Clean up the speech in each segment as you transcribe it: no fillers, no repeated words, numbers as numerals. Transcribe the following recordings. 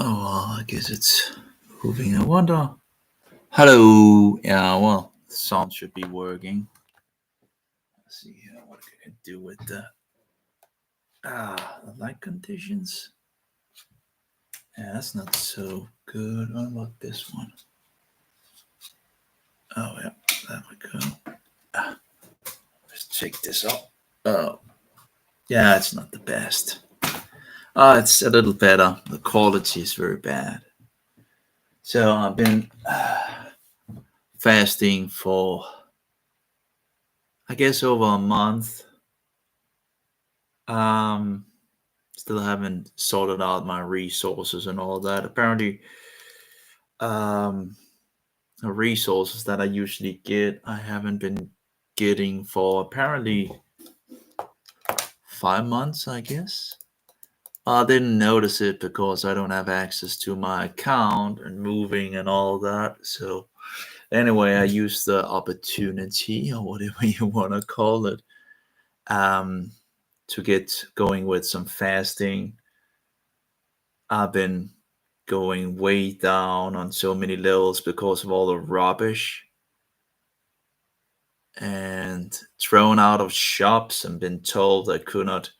Oh, I guess it's moving. I wonder. Hello. Yeah, well, the sound should be working. Let's see here. What can I do with the light conditions? Yeah, that's not so good. What about this one? Oh, yeah, there we go. Let's check this out. Oh, yeah, it's not the best. It's a little better. The quality is very bad. So I've been fasting for, I guess, over a month. Um, Still haven't sorted out my resources and all that. Apparently, um, the resources that I usually get, I haven't been getting for apparently 5 months, I guess. I didn't notice it because I don't have access to my account and moving and all that. So, anyway, I used the opportunity or whatever you want to call it um, to get going with some fasting. I've been going way down on so many levels because of all the rubbish and thrown out of shops and been told I could not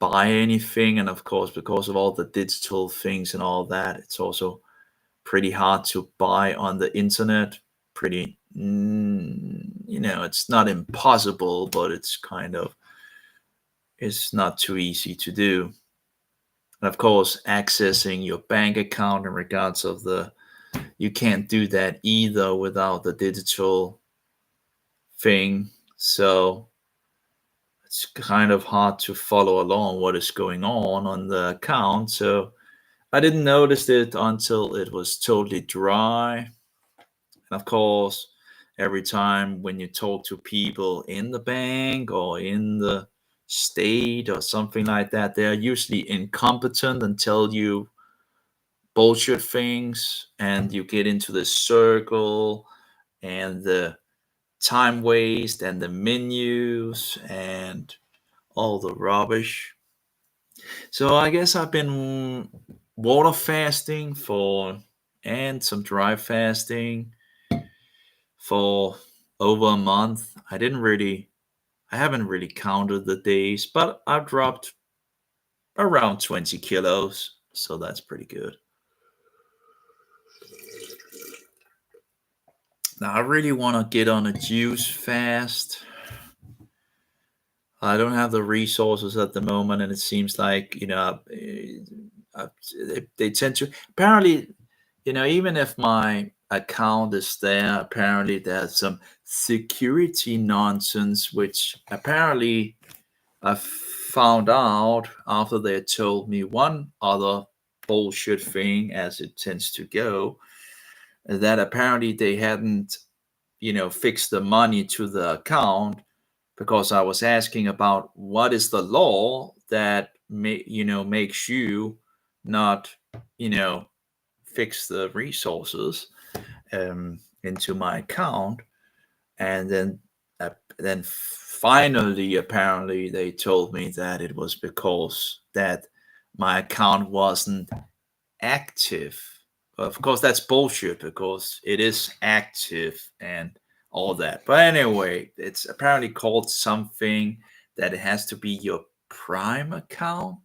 buy anything. And of course, because of all the digital things and all that, it's also pretty hard to buy on the internet. Pretty, it's not impossible, but it's not too easy to do. And of course, accessing your bank account in regards of you can't do that either without the digital thing. So it's kind of hard to follow along what is going on the account. So I didn't notice it until it was totally dry. And of course, every time when you talk to people in the bank or in the state or something like that, they're usually incompetent and tell you bullshit things, and you get into the circle and the time waste and the menus and all the rubbish. So I guess I've been water fasting for and some dry fasting for over a month. I haven't really counted the days, but I've dropped around 20 kilos. So that's pretty good. Now I really want to get on a juice fast. I don't have the resources at the moment, and it seems like they tend to apparently, even if my account is there, apparently there's some security nonsense, which apparently I found out after they told me one other bullshit thing, as it tends to go, that apparently they hadn't, fixed the money to the account because I was asking about what is the law that makes you not you know fix the resources into my account, and then finally apparently they told me that it was because that my account wasn't active. Of course, that's bullshit because it is active and all that. But anyway, it's apparently called something that it has to be your Prime account.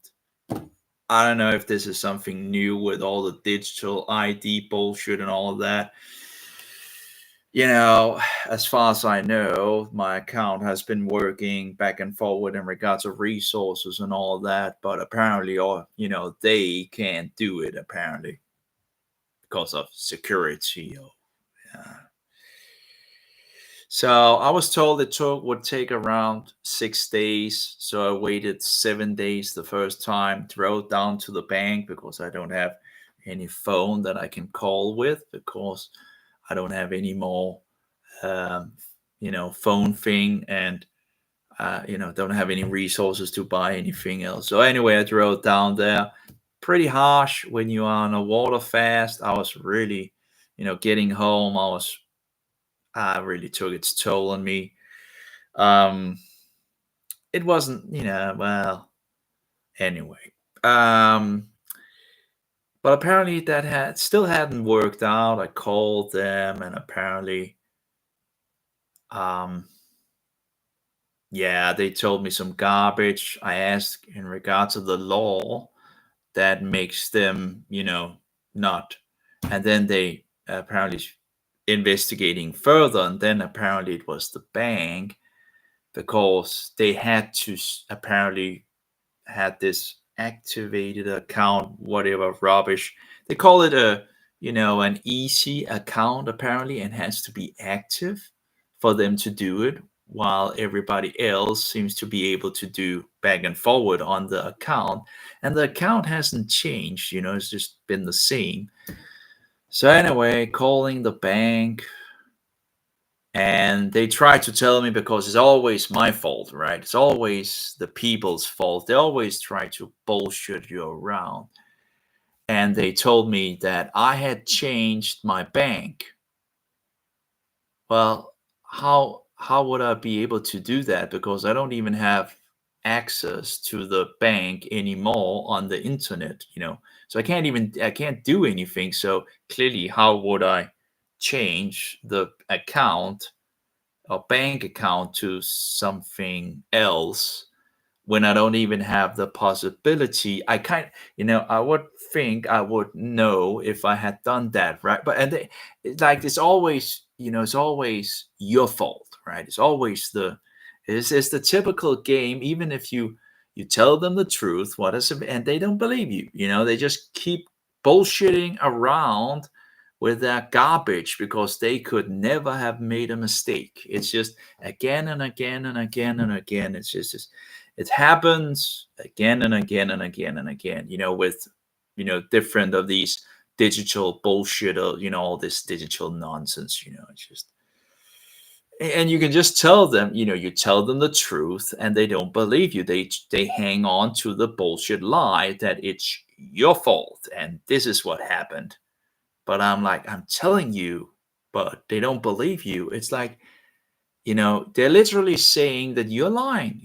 I don't know if this is something new with all the digital ID bullshit and all of that. As far as I know, my account has been working back and forward in regards of resources and all that, but apparently, they can't do it apparently because of security. Yeah. So I was told it would take around 6 days. So I waited 7 days the first time, drove down to the bank because I don't have any phone that I can call with because I don't have any more, um, phone thing, and don't have any resources to buy anything else. So anyway, I drove down there. Pretty harsh when you are on a water fast. I was really, getting home. I really took its toll on me. Um, it wasn't, well, anyway. Um, But apparently that had still hadn't worked out. I called them, and apparently, um, yeah, they told me some garbage. I asked in regards to the law that makes them, not. And then they apparently investigating further, and then apparently it was the bank because they had to apparently had this activated account, whatever rubbish. They call it an easy account apparently, and has to be active for them to do it, while everybody else seems to be able to do back and forward on the account. And the account hasn't changed, it's just been the same. So anyway, calling the bank, and they try to tell me because it's always my fault, right? It's always the people's fault. They always try to bullshit you around. And they told me that I had changed my bank. Well, how would I be able to do that? Because I don't even have access to the bank anymore on the internet. So I can't do anything. So clearly, how would I change the account a bank account to something else when I don't even have the possibility? I would think I would know if I had done that, right? But it's always, it's always your fault, right? It's the typical game. Even if you tell them the truth, and they don't believe you. They just keep bullshitting around with that garbage because they could never have made a mistake. It's just again and again and again and again. It happens again and again and again and again, with, different of these digital bullshit, or, all this digital nonsense, it's just, and you can just tell them, you tell them the truth and they don't believe you. They hang on to the bullshit lie that it's your fault and this is what happened. But I'm like, I'm telling you, but they don't believe you. It's like, they're literally saying that you're lying.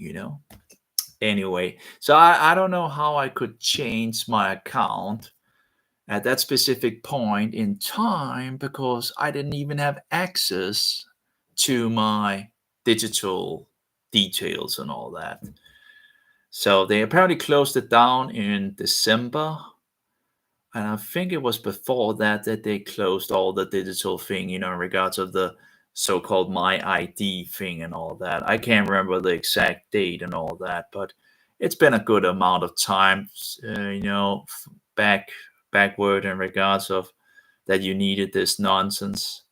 Anyway, so I don't know how I could change my account at that specific point in time because I didn't even have access to my digital details and all that. So they apparently closed it down in December, and I think it was before that they closed all the digital thing, in regards of the so-called My ID thing and all that. I can't remember the exact date and all that, but it's been a good amount of time, back backward in regards of that you needed this nonsense.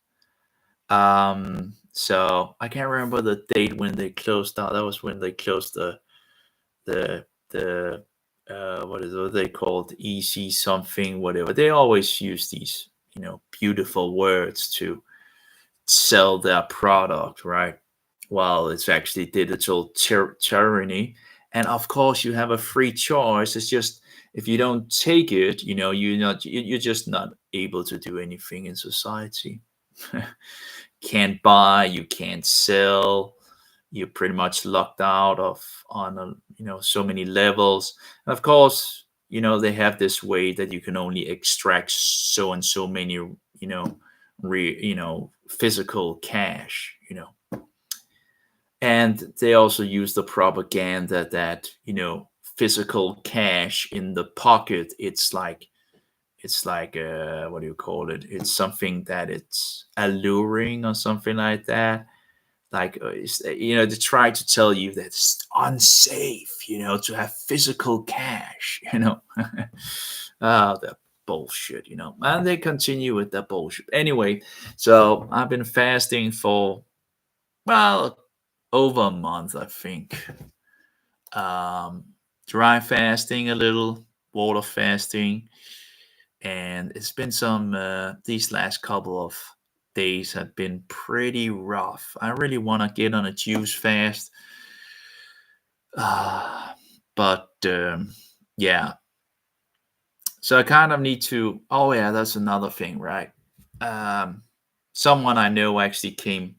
So I can't remember the date when they closed down. That was when they closed the what is what they called, easy something, whatever. They always use these beautiful words to sell their product, right? Well, it's actually digital tyranny. And of course you have a free choice. It's just, if you don't take it, you're just not able to do anything in society. Can't buy, you can't sell, you're pretty much locked out of on so many levels. And of course, they have this way that you can only extract so and so many, physical cash. And they also use the propaganda that physical cash in the pocket, it's like what do you call it, it's something that it's alluring or something like that. Like to try to tell you that it's unsafe, to have physical cash. Oh, that bullshit. And they continue with that bullshit anyway. So I've been fasting for, well, over a month, I think. um Dry fasting a little, water fasting, and it's been some these last couple of days have been pretty rough. I really want to get on a juice fast. uh, but yeah, so I kind of need to, oh yeah, that's another thing, right? um Someone I know actually came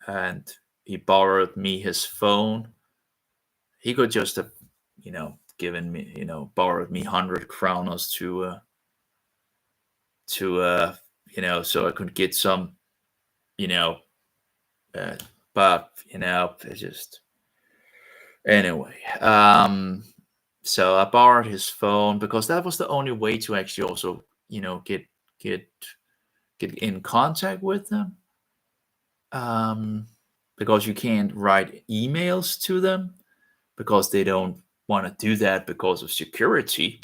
and he borrowed me his phone. He could just have, given me, borrowed me 100 kroners so I could get some, you know, but it just anyway. So I borrowed his phone because that was the only way to actually also, get get get in contact with them. Because you can't write emails to them because they don't want to do that because of security.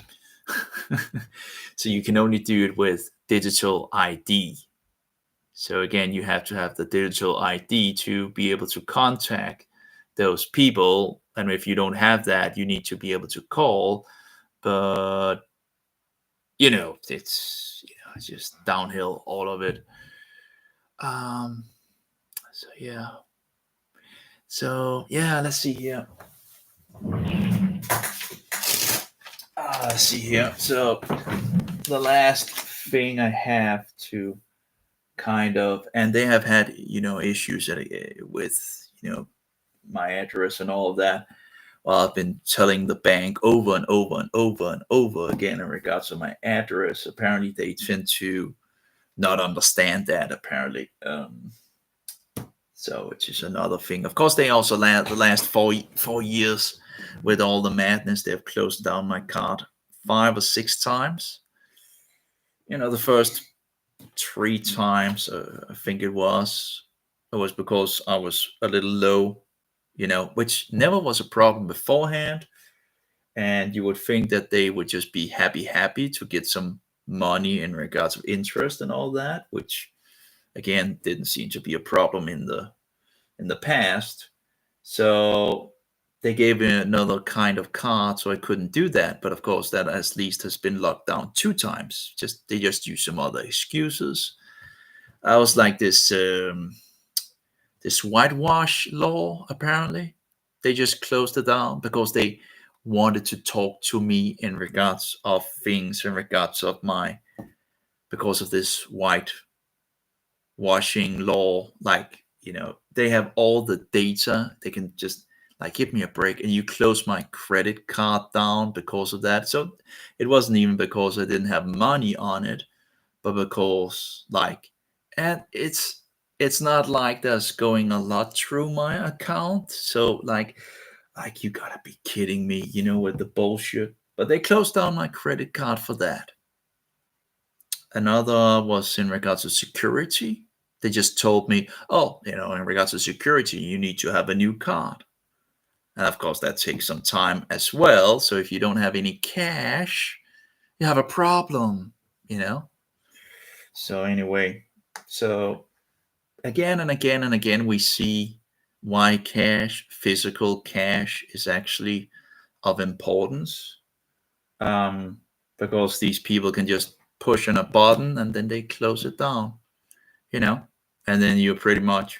So you can only do it with digital ID. So again, you have to have the digital ID to be able to contact those people. And if you don't have that, you need to be able to call. But it's just downhill, all of it. Um, so yeah. So yeah, let's see here. Let's see here. So the last thing I have to kind of, and they have had issues with my address and all of that. Well, I've been telling the bank over and over and over and over again in regards to my address. Apparently, they tend to not understand that. Apparently, so which is another thing. Of course, they also the last 4 years with all the madness, they've closed down my card 5 or 6 times. The first 3 times, I think it was because I was a little low, which never was a problem beforehand. And you would think that they would just be happy to get some money in regards of interest and all that, which again didn't seem to be a problem in the past. So they gave me another kind of card, so I couldn't do that. But of course, that at least has been locked down 2 times. They just use some other excuses. I was like this whitewash law. Apparently, they just closed it down because they wanted to talk to me in regards of things, in regards of because of this white washing law. Like, they have all the data. They can just like give me a break, and you close my credit card down because of that. So it wasn't even because I didn't have money on it, but because and it's not like there's going a lot through my account. So you gotta be kidding me, with the bullshit. But they closed down my credit card for that. Another was in regards to security. They just told me, oh, in regards to security, you need to have a new card. And of course, that takes some time as well. So if you don't have any cash, you have a problem, So anyway, so again and again and again, we see why physical cash, is actually of importance. Because these people can just push on a button and then they close it down, and then you're pretty much,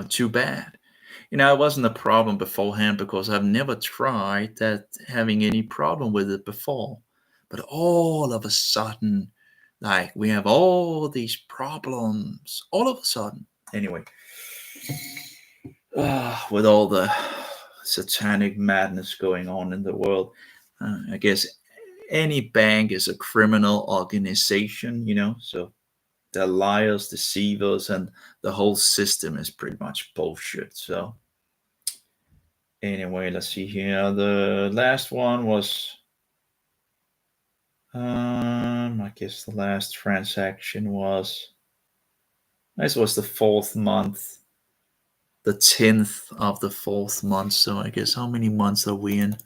too bad. It wasn't a problem beforehand because I've never tried that having any problem with it before. But all of a sudden, we have all these problems all of a sudden. Anyway, with all the satanic madness going on in the world, I guess any bank is a criminal organization, so they're liars, deceivers, and the whole system is pretty much bullshit. So anyway, let's see here. The last one was, I guess the last transaction was, this was the 4th month, the 10th of the 4th month. So I guess how many months are we in?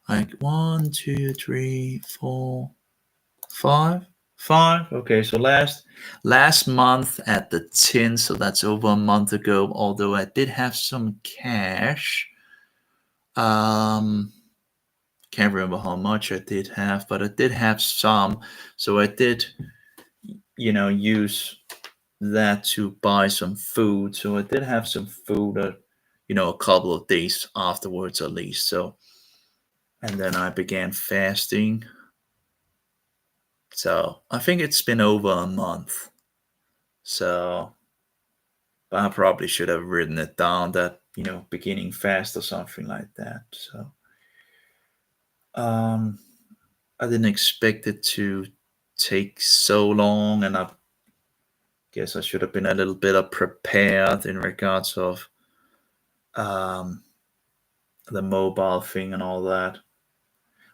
1, 2, 3, 4, 5. Okay, so last month at the 10th, so that's over a month ago. Although I did have some cash. Can't remember how much I did have, but I did have some. So I did, use that to buy some food. So I did have some food, a couple of days afterwards at least. So, and then I began fasting. So I think it's been over a month. So, but I probably should have written it down that, beginning fast or something like that. So, Um, I didn't expect it to take so long, and I guess I should have been a little bit prepared in regards of um, the mobile thing and all that.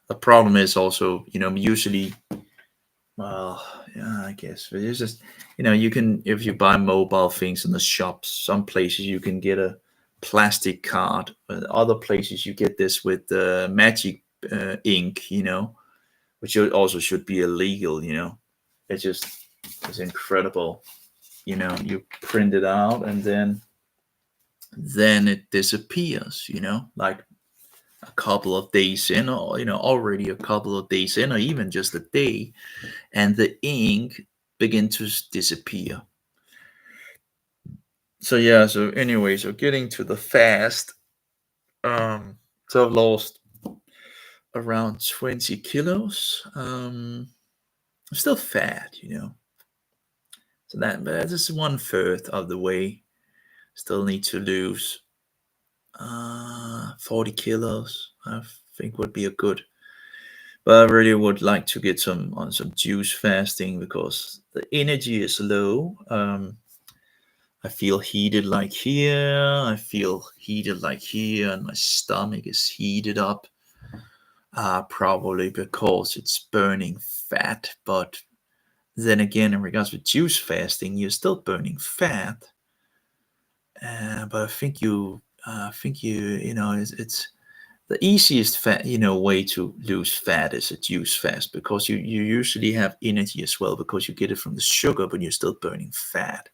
The problem is also, usually, well, yeah, I guess but it's just, you can, if you buy mobile things in the shops, some places you can get a plastic card, but other places you get this with magic ink, which also should be illegal. It's just, it's incredible. You print it out and then it disappears. Like a couple of days in, or already a couple of days in, or even just a day, and the ink begin to disappear. So yeah, so anyway, so getting to the fast, so I've lost around 20 kilos. I'm still fat, so that is 1/3 of the way. Still need to lose 40 kilos, I think would be a good. But I really would like to get some juice fasting because the energy is low. I feel heated like here. I feel heated like here, and my stomach is heated up. Probably because it's burning fat. But then again, in regards to juice fasting, you're still burning fat. But I think it's the easiest fat, way to lose fat is a juice fast because you usually have energy as well because you get it from the sugar, but you're still burning fat.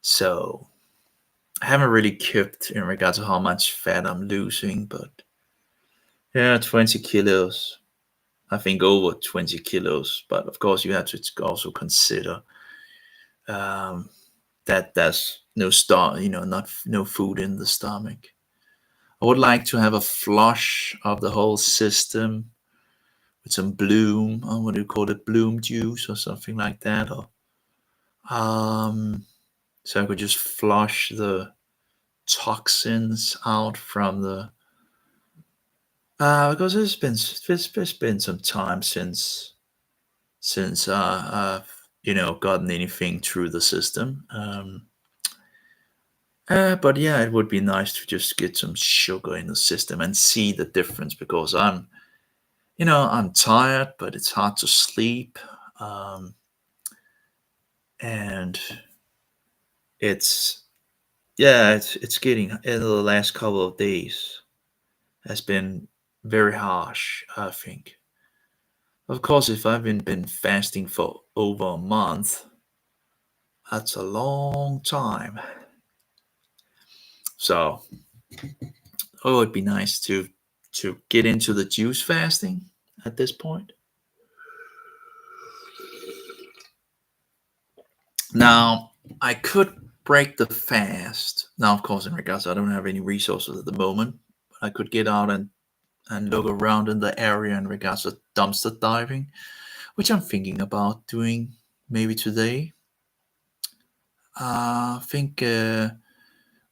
So I haven't really kept in regards to how much fat I'm losing, but yeah, 20 kilos. I think over 20 kilos, but of course you have to also consider um, that there's no not no food in the stomach. I would like to have a flush of the whole system with some bloom, what do you call it, bloom juice or something like that, or so I could just flush the toxins out from the because there's been some time since I've gotten anything through the system. But yeah, it would be nice to just get some sugar in the system and see the difference because I'm tired, but it's hard to sleep, um, and it's yeah, it's getting in the last couple of days has been very harsh. I think, of course, if I've been fasting for over a month, that's a long time. So oh, it'd be nice to get into the juice fasting at this point. Now, I could break the fast. Now, of course, in regards, I don't have any resources at the moment. But I could get out and look around in the area in regards to dumpster diving, which I'm thinking about doing maybe today. I think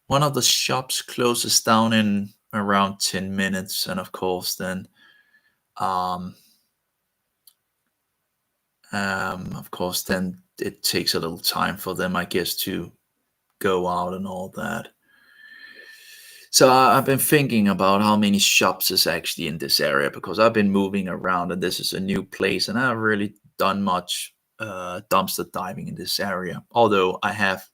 one of the shops closes down in around 10 minutes. And of course, then um, it takes a little time for them, I guess, to go out and all that. So I've been thinking about how many shops is actually in this area because I've been moving around and this is a new place and I haven't really done much dumpster diving in this area. Although I have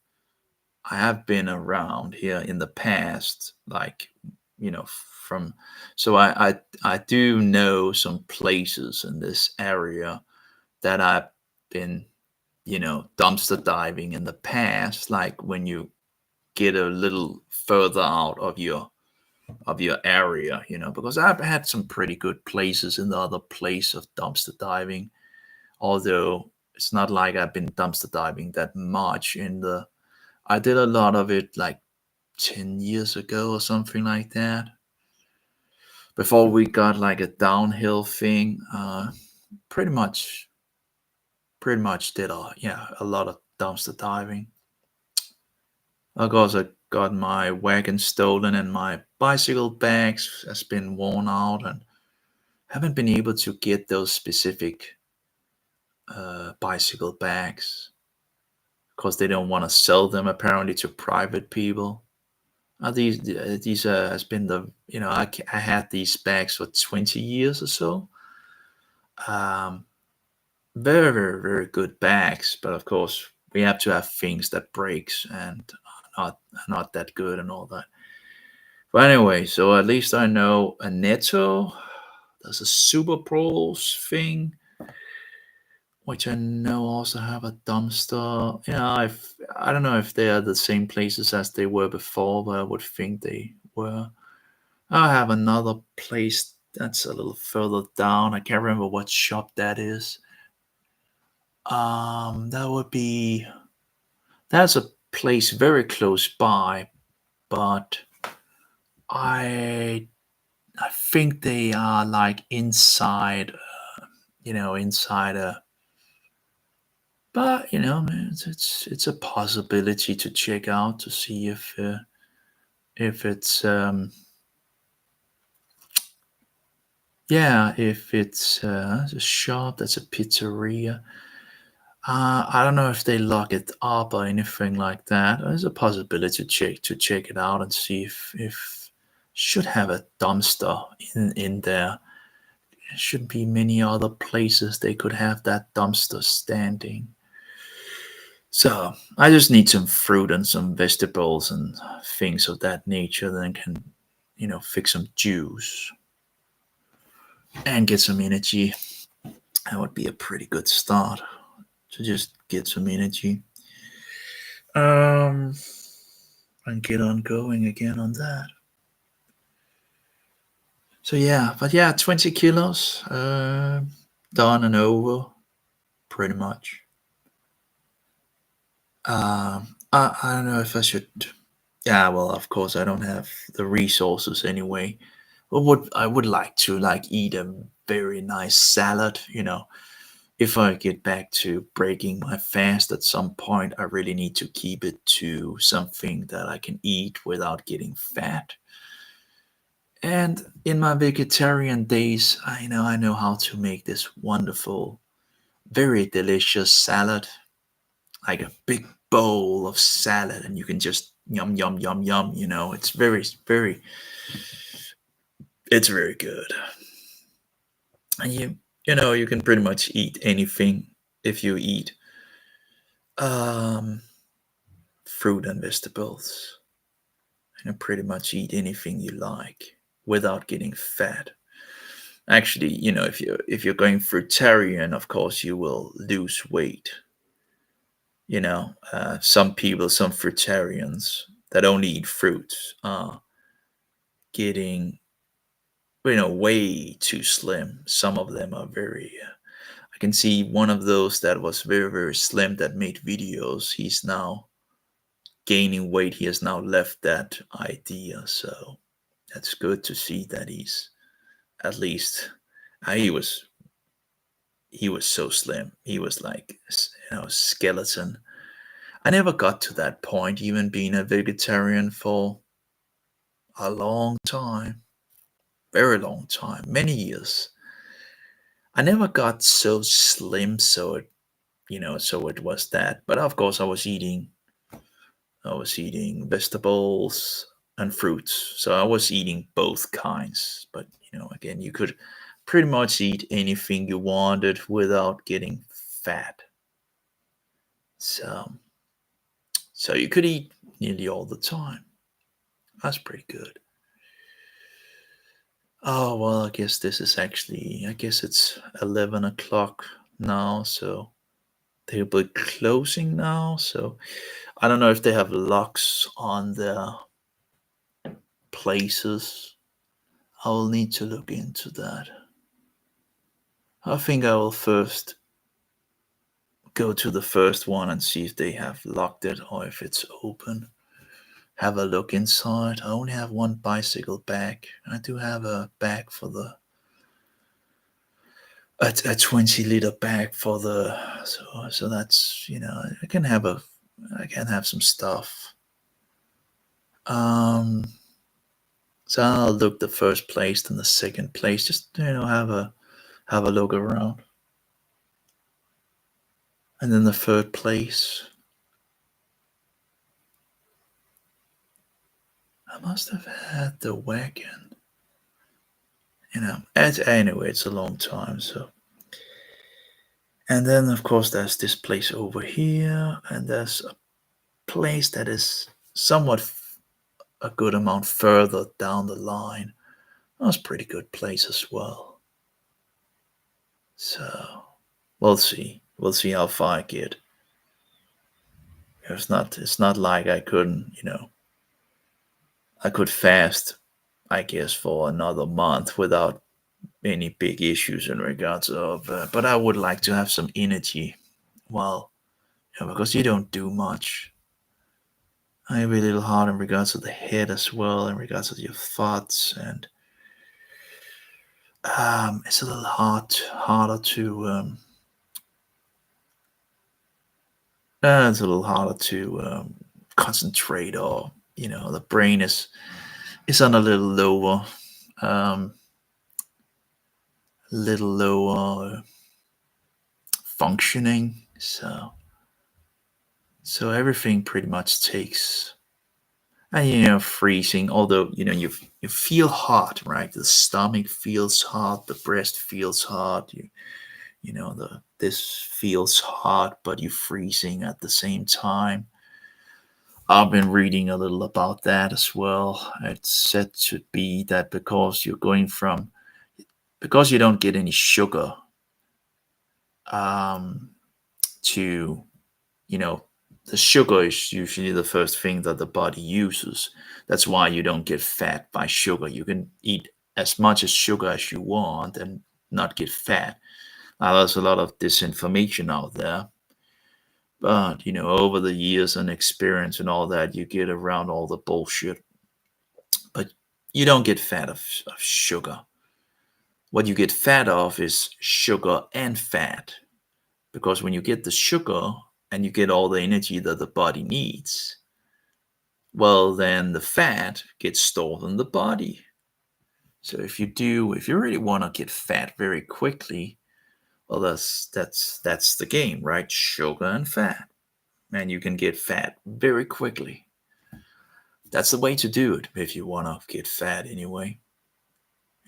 been around here in the past, like from so I do know some places in this area that I've been dumpster diving in the past, like when you get a little further out of your area, because I've had some pretty good places in the other place of dumpster diving, although it's not like I've been dumpster diving that much I did a lot of it like 10 years ago or something like that before we got like a downhill thing. Pretty much did a lot of dumpster diving. Of course, I got my wagon stolen and my bicycle bags has been worn out and haven't been able to get those specific bicycle bags because they don't want to sell them apparently to private people. These has been the I had these bags for 20 years or so. Um, Very, very, very good bags, but of course we have to have things that breaks and are not that good and all that. But anyway, so at least I know a Netto. There's a Super Bros thing, which I know also have a dumpster. I don't know if they are the same places as they were before, but I would think they were. I have another place that's a little further down. I can't remember what shop that is. That would be That's a place very close by, but I I think they are like inside, inside a. But man, it's a possibility to check out to see if it's if it's a shop that's a pizzeria. I don't know if they lock it up or anything like that. There's a possibility to check it out and see if should have a dumpster in there. There should be many other places they could have that dumpster standing. So I just need some fruit and some vegetables and things of that nature. Then can fix some juice and get some energy. That would be a pretty good start to just get some energy. Um, and get on going again on that. So yeah, but yeah, 20 kilos done and over, pretty much. I don't know if I should. Yeah, well, of course, I don't have the resources anyway. But would I would like to like eat a very nice salad. If I get back to breaking my fast at some point, I really need to keep it to something that I can eat without getting fat. And in my vegetarian days, I know how to make this wonderful, very delicious salad, like a big bowl of salad, and you can just yum yum yum yum. It's it's very good, and you can pretty much eat anything if you eat um, fruit and vegetables. You can pretty much eat anything you like without getting fat. Actually, if you're going fruitarian, of course you will lose weight. Some people, some fruitarians that only eat fruits are getting way too slim. Some of them are very. I can see one of those that was very very slim that made videos. He's now gaining weight. He has now left that idea. So that's good to see that he's at least. He was so slim. He was like skeleton. I never got to that point, even being a vegetarian for a long time, very long time, many years. I never got so slim, so it was that. But of course, I was eating vegetables and fruits, so I was eating both kinds. But again, you could pretty much eat anything you wanted without getting fat. So, so you could eat nearly all the time. That's pretty good. Oh, well, I guess it's 11 o'clock now, so they'll be closing now. So I don't know if they have locks on their places. I will need to look into that. I think I will first go to the first one and see if they have locked it or if it's open. Have a look inside. I only have one bicycle bag. I do have a bag for a 20-liter bag for the so that's I can have some stuff. um So I'll look the first place, then the second place. Just have a look around, and then the third place. I must have had the wagon. Anyway, it's a long time. So, and then of course there's this place over here, and there's a place that is somewhat a good amount further down the line. That's a pretty good place as well. So we'll see. We'll see how far I get. It's not like I couldn't, I could fast, I guess, for another month without any big issues in regards of. But I would like to have some energy. Well, because you don't do much. Maybe a little hard in regards to the head as well, in regards to your thoughts, and it's a little harder to. It's a little harder to concentrate, or the brain is on a um, little lower functioning. So everything pretty much takes, and freezing. Although you feel hot, right? The stomach feels hot, the breast feels hot. The this feels hot, but you're freezing at the same time. I've been reading a little about that as well. It's said to be that because you don't get any sugar, um, to you know the sugar is usually the first thing that the body uses. That's why you don't get fat by sugar. You can eat as much as sugar as you want and not get fat. Now, there's a lot of disinformation out there, but over the years and experience and all that, you get around all the bullshit. But you don't get fat of sugar. What you get fat of is sugar and fat, because when you get the sugar and you get all the energy that the body needs, well, then the fat gets stored in the body. So if you really want to get fat very quickly, well, that's the game, right? Sugar and fat, and you can get fat very quickly. That's the way to do it if you want to get fat anyway.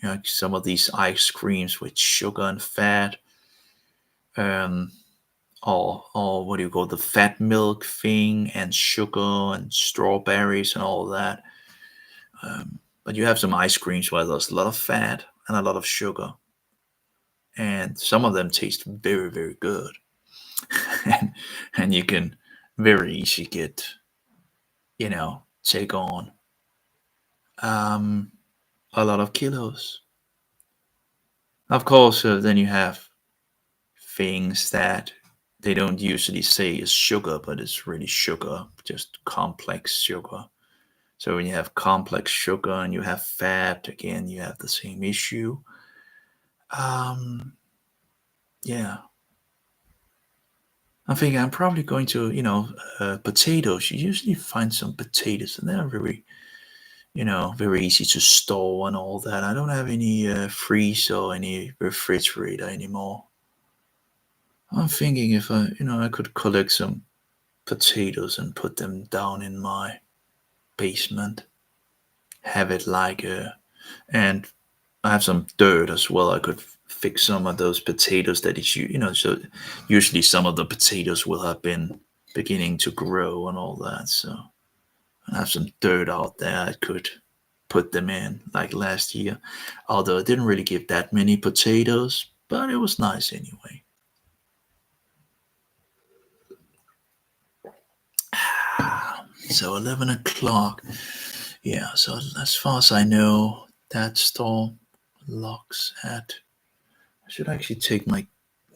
Like some of these ice creams with sugar and fat, um, or what do you call the fat milk thing, and sugar and strawberries and all that. But you have some ice creams where there's a lot of fat and a lot of sugar, and some of them taste very, very good. and you can very easily get, take on um, a lot of kilos. Of course, then you have things that they don't usually say is sugar, but it's really sugar, just complex sugar. So when you have complex sugar and you have fat, again, you have the same issue. Um, yeah, I think I'm probably going to, potatoes. You usually find some potatoes, and they're very, very easy to store and all that. I don't have any freeze or any refrigerator anymore. I'm thinking if I could collect some potatoes and put them down in my basement, have it like and I have some dirt as well. I could fix some of those potatoes that so usually some of the potatoes will have been beginning to grow and all that. So I have some dirt out there. I could put them in like last year, although it didn't really give that many potatoes, but it was nice anyway. So 11 o'clock. Yeah, so as far as I know, that store locks at. I should actually take my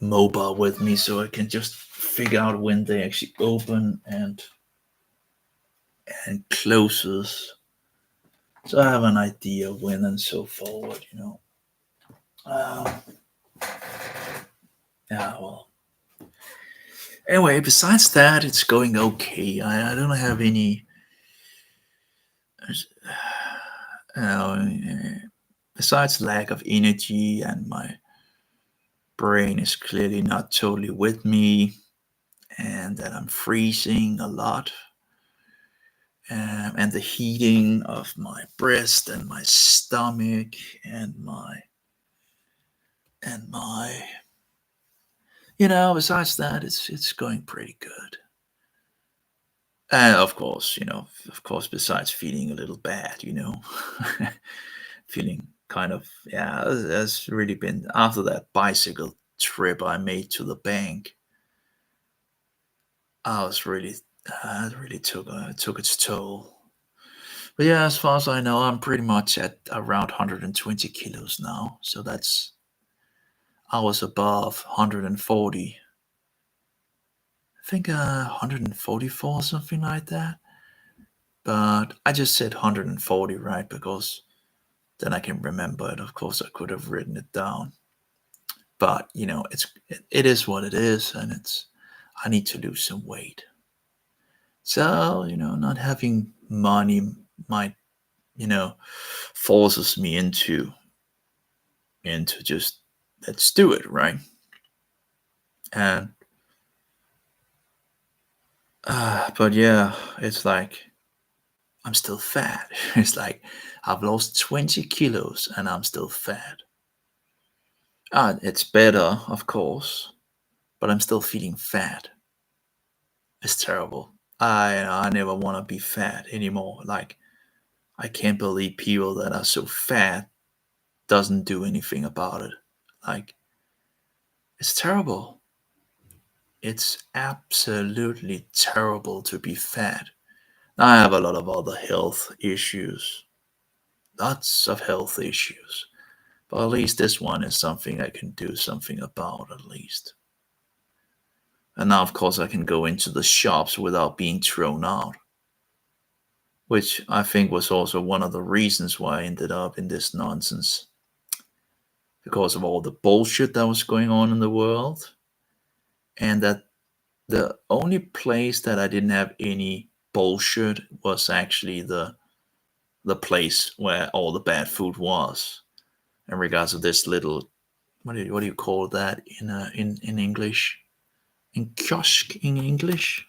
mobile with me so I can just figure out when they actually open and closes. So I have an idea when and so forward. Um, yeah, well. Anyway, besides that, it's going okay. I don't have any besides lack of energy, and my brain is clearly not totally with me, and that I'm freezing a lot, and the heating of my breast and my stomach and my besides that, it's going pretty good. And of course, besides feeling a little bad, feeling kind of, yeah, has really been after that bicycle trip I made to the bank. I was really, it really took its toll. But yeah, as far as I know, I'm pretty much at around 120 kilos now. So I was above 140. I think 144, something like that. But I just said 140, right? Because then I can remember it. Of course, I could have written it down. But it is what it is, and I need to lose some weight. So not having money might forces me into just let's do it, right? And but yeah, it's like I'm still fat. It's like I've lost 20 kilos and I'm still fat. It's better, of course, but I'm still feeling fat. It's terrible. I never want to be fat anymore. Like, I can't believe people that are so fat doesn't do anything about it. Like, it's terrible. It's absolutely terrible to be fat. I have a lot of other health issues, lots of health issues. But at least this one is something I can do something about, at least. And now, of course, I can go into the shops without being thrown out, which I think was also one of the reasons why I ended up in this nonsense. Because of all the bullshit that was going on in the world, and that the only place that I didn't have any bullshit was actually the place where all the bad food was. In regards to this little, what do you call that in English? In kiosk in English,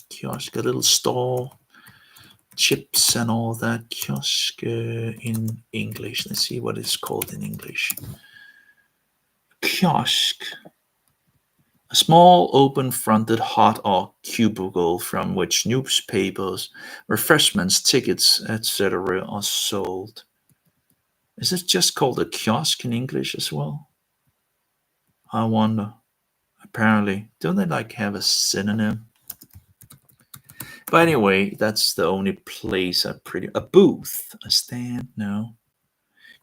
kiosk, a little store, chips and all that. Kiosk in English. Let's see what it's called in English. Kiosk. A small open-fronted hut or cubicle from which newspapers, refreshments, tickets, etc. are sold. Is it just called a kiosk in English as well? I wonder. Apparently, don't they like have a synonym? But anyway, that's the only place a booth, a stand, no.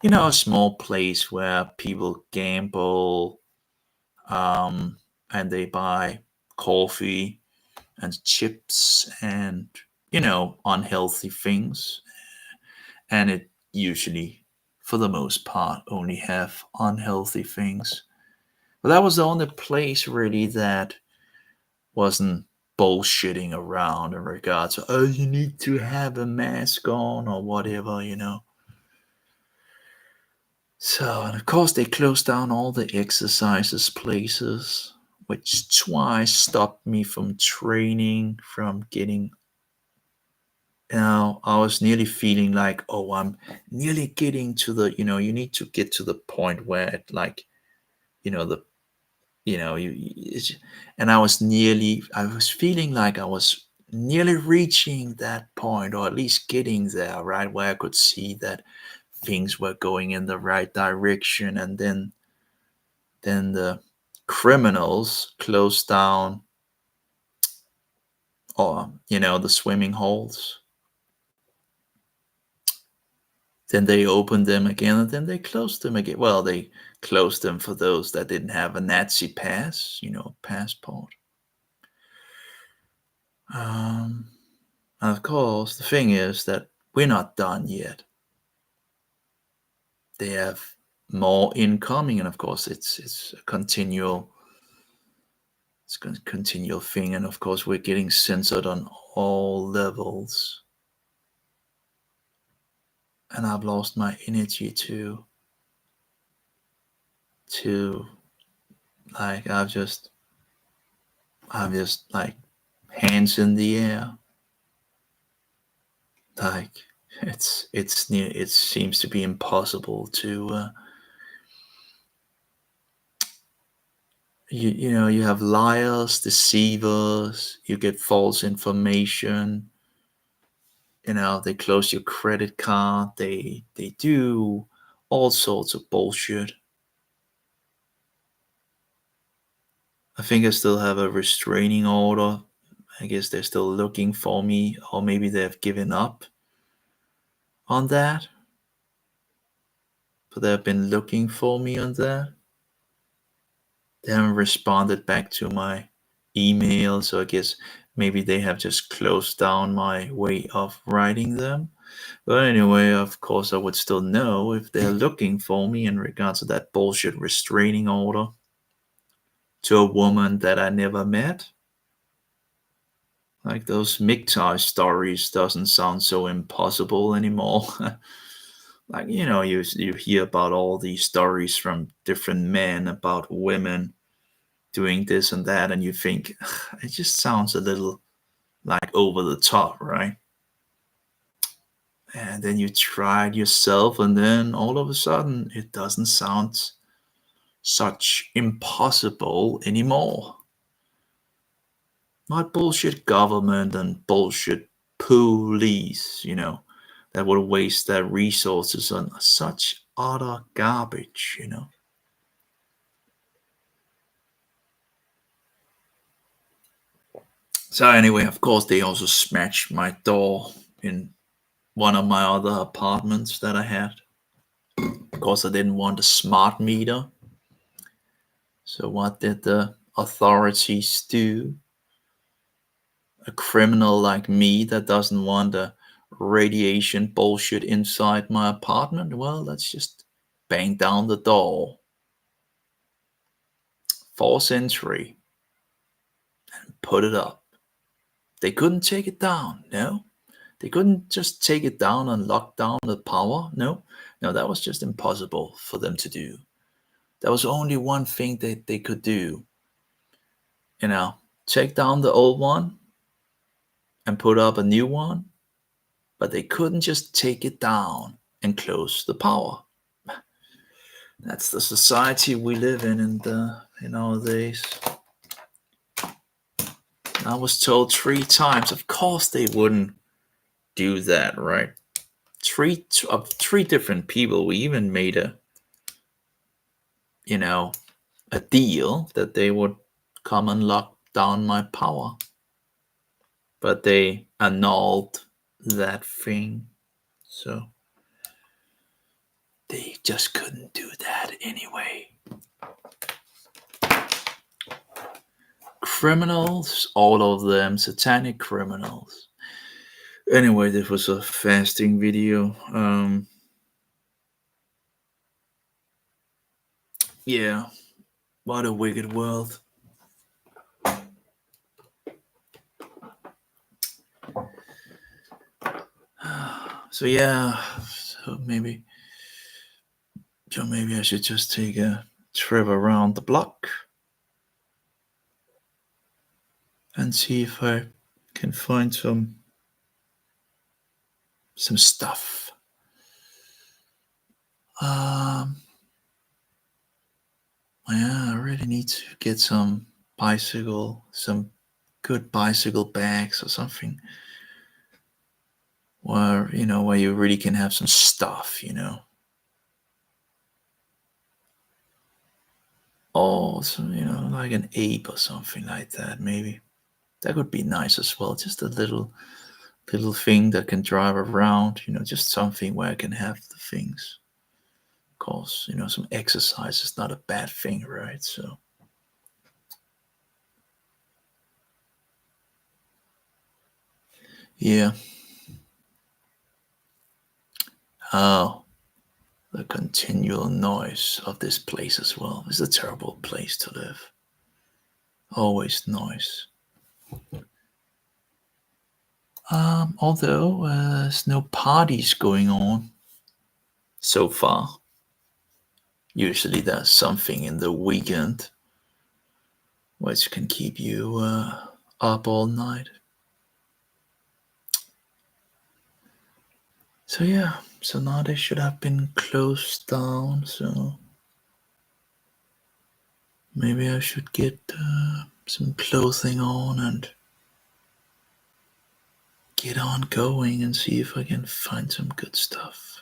A small place where people gamble, and they buy coffee and chips and unhealthy things, and it usually, for the most part, only have unhealthy things. But that was the only place really that wasn't bullshitting around in regards to, oh, you need to have a mask on or whatever. So, and of course, they closed down all the exercises places, which twice stopped me from training, from getting. I was nearly feeling like, oh, I'm nearly getting to you need to get to the point where it, like, the, and I was feeling like I was nearly reaching that point, or at least getting there, right, where I could see that things were going in the right direction, and then the criminals closed down, or the swimming holes. Then they opened them again, and then they closed them again. Well, they closed them for those that didn't have a Nazi passport. um, and of course, the thing is that we're not done yet. They have more incoming, and of course, it's a continual thing, and of course, we're getting censored on all levels. and I've lost my energy to like I'm just like hands in the air. Like it seems to be impossible to you have liars, deceivers, you get false information, they close your credit card, they do all sorts of bullshit. I think I still have a restraining order. I guess they're still looking for me, or maybe they've given up on that, but they've been looking for me on that. They haven't responded back to my email, so I guess maybe they have just closed down my way of writing them. But anyway, of course, I would still know if they're looking for me in regards to that bullshit restraining order to a woman that I never met. Like those MGTOW stories doesn't sound so impossible anymore. Like, you hear about all these stories from different men about women doing this and that, and you think it just sounds a little like over the top, right? And then you try it yourself, and then all of a sudden it doesn't sound such impossible anymore. Not bullshit government and bullshit police, that would waste their resources on such utter garbage. So anyway, of course, they also smashed my door in one of my other apartments that I had. Of course, I didn't want a smart meter. So what did the authorities do? A criminal like me that doesn't want a radiation bullshit inside my apartment? Well, let's just bang down the door. Force entry. And put it up. They couldn't take it down, no. They couldn't just take it down and lock down the power, no. No, that was just impossible for them to do. There was only one thing that they could do. Take down the old one and put up a new one, but they couldn't just take it down and close the power. That's the society we live in nowadays. I was told 3 times, of course they wouldn't do that, right? Three different people. We even made a deal that they would come and lock down my power, but they annulled that thing, so they just couldn't do that anyway. Criminals, all of them, satanic criminals. Anyway, this was a fasting video. Yeah, what a wicked world. So yeah, maybe I should just take a trip around the block and see if I can find some stuff. Yeah, I really need to get some good bicycle bags or something, where you really can have some stuff, or some, like an ape or something like that. Maybe that would be nice as well. Just a little thing that can drive around, just something where I can have the things. Of course, some exercise is not a bad thing, right? So yeah. Oh, the continual noise of this place as well. It's a terrible place to live. Always noise. Although there's no parties going on so far. Usually there's something in the weekend which can keep you up all night. So yeah, so now they should have been closed down. So maybe I should get some clothing on and get on going and see if I can find some good stuff.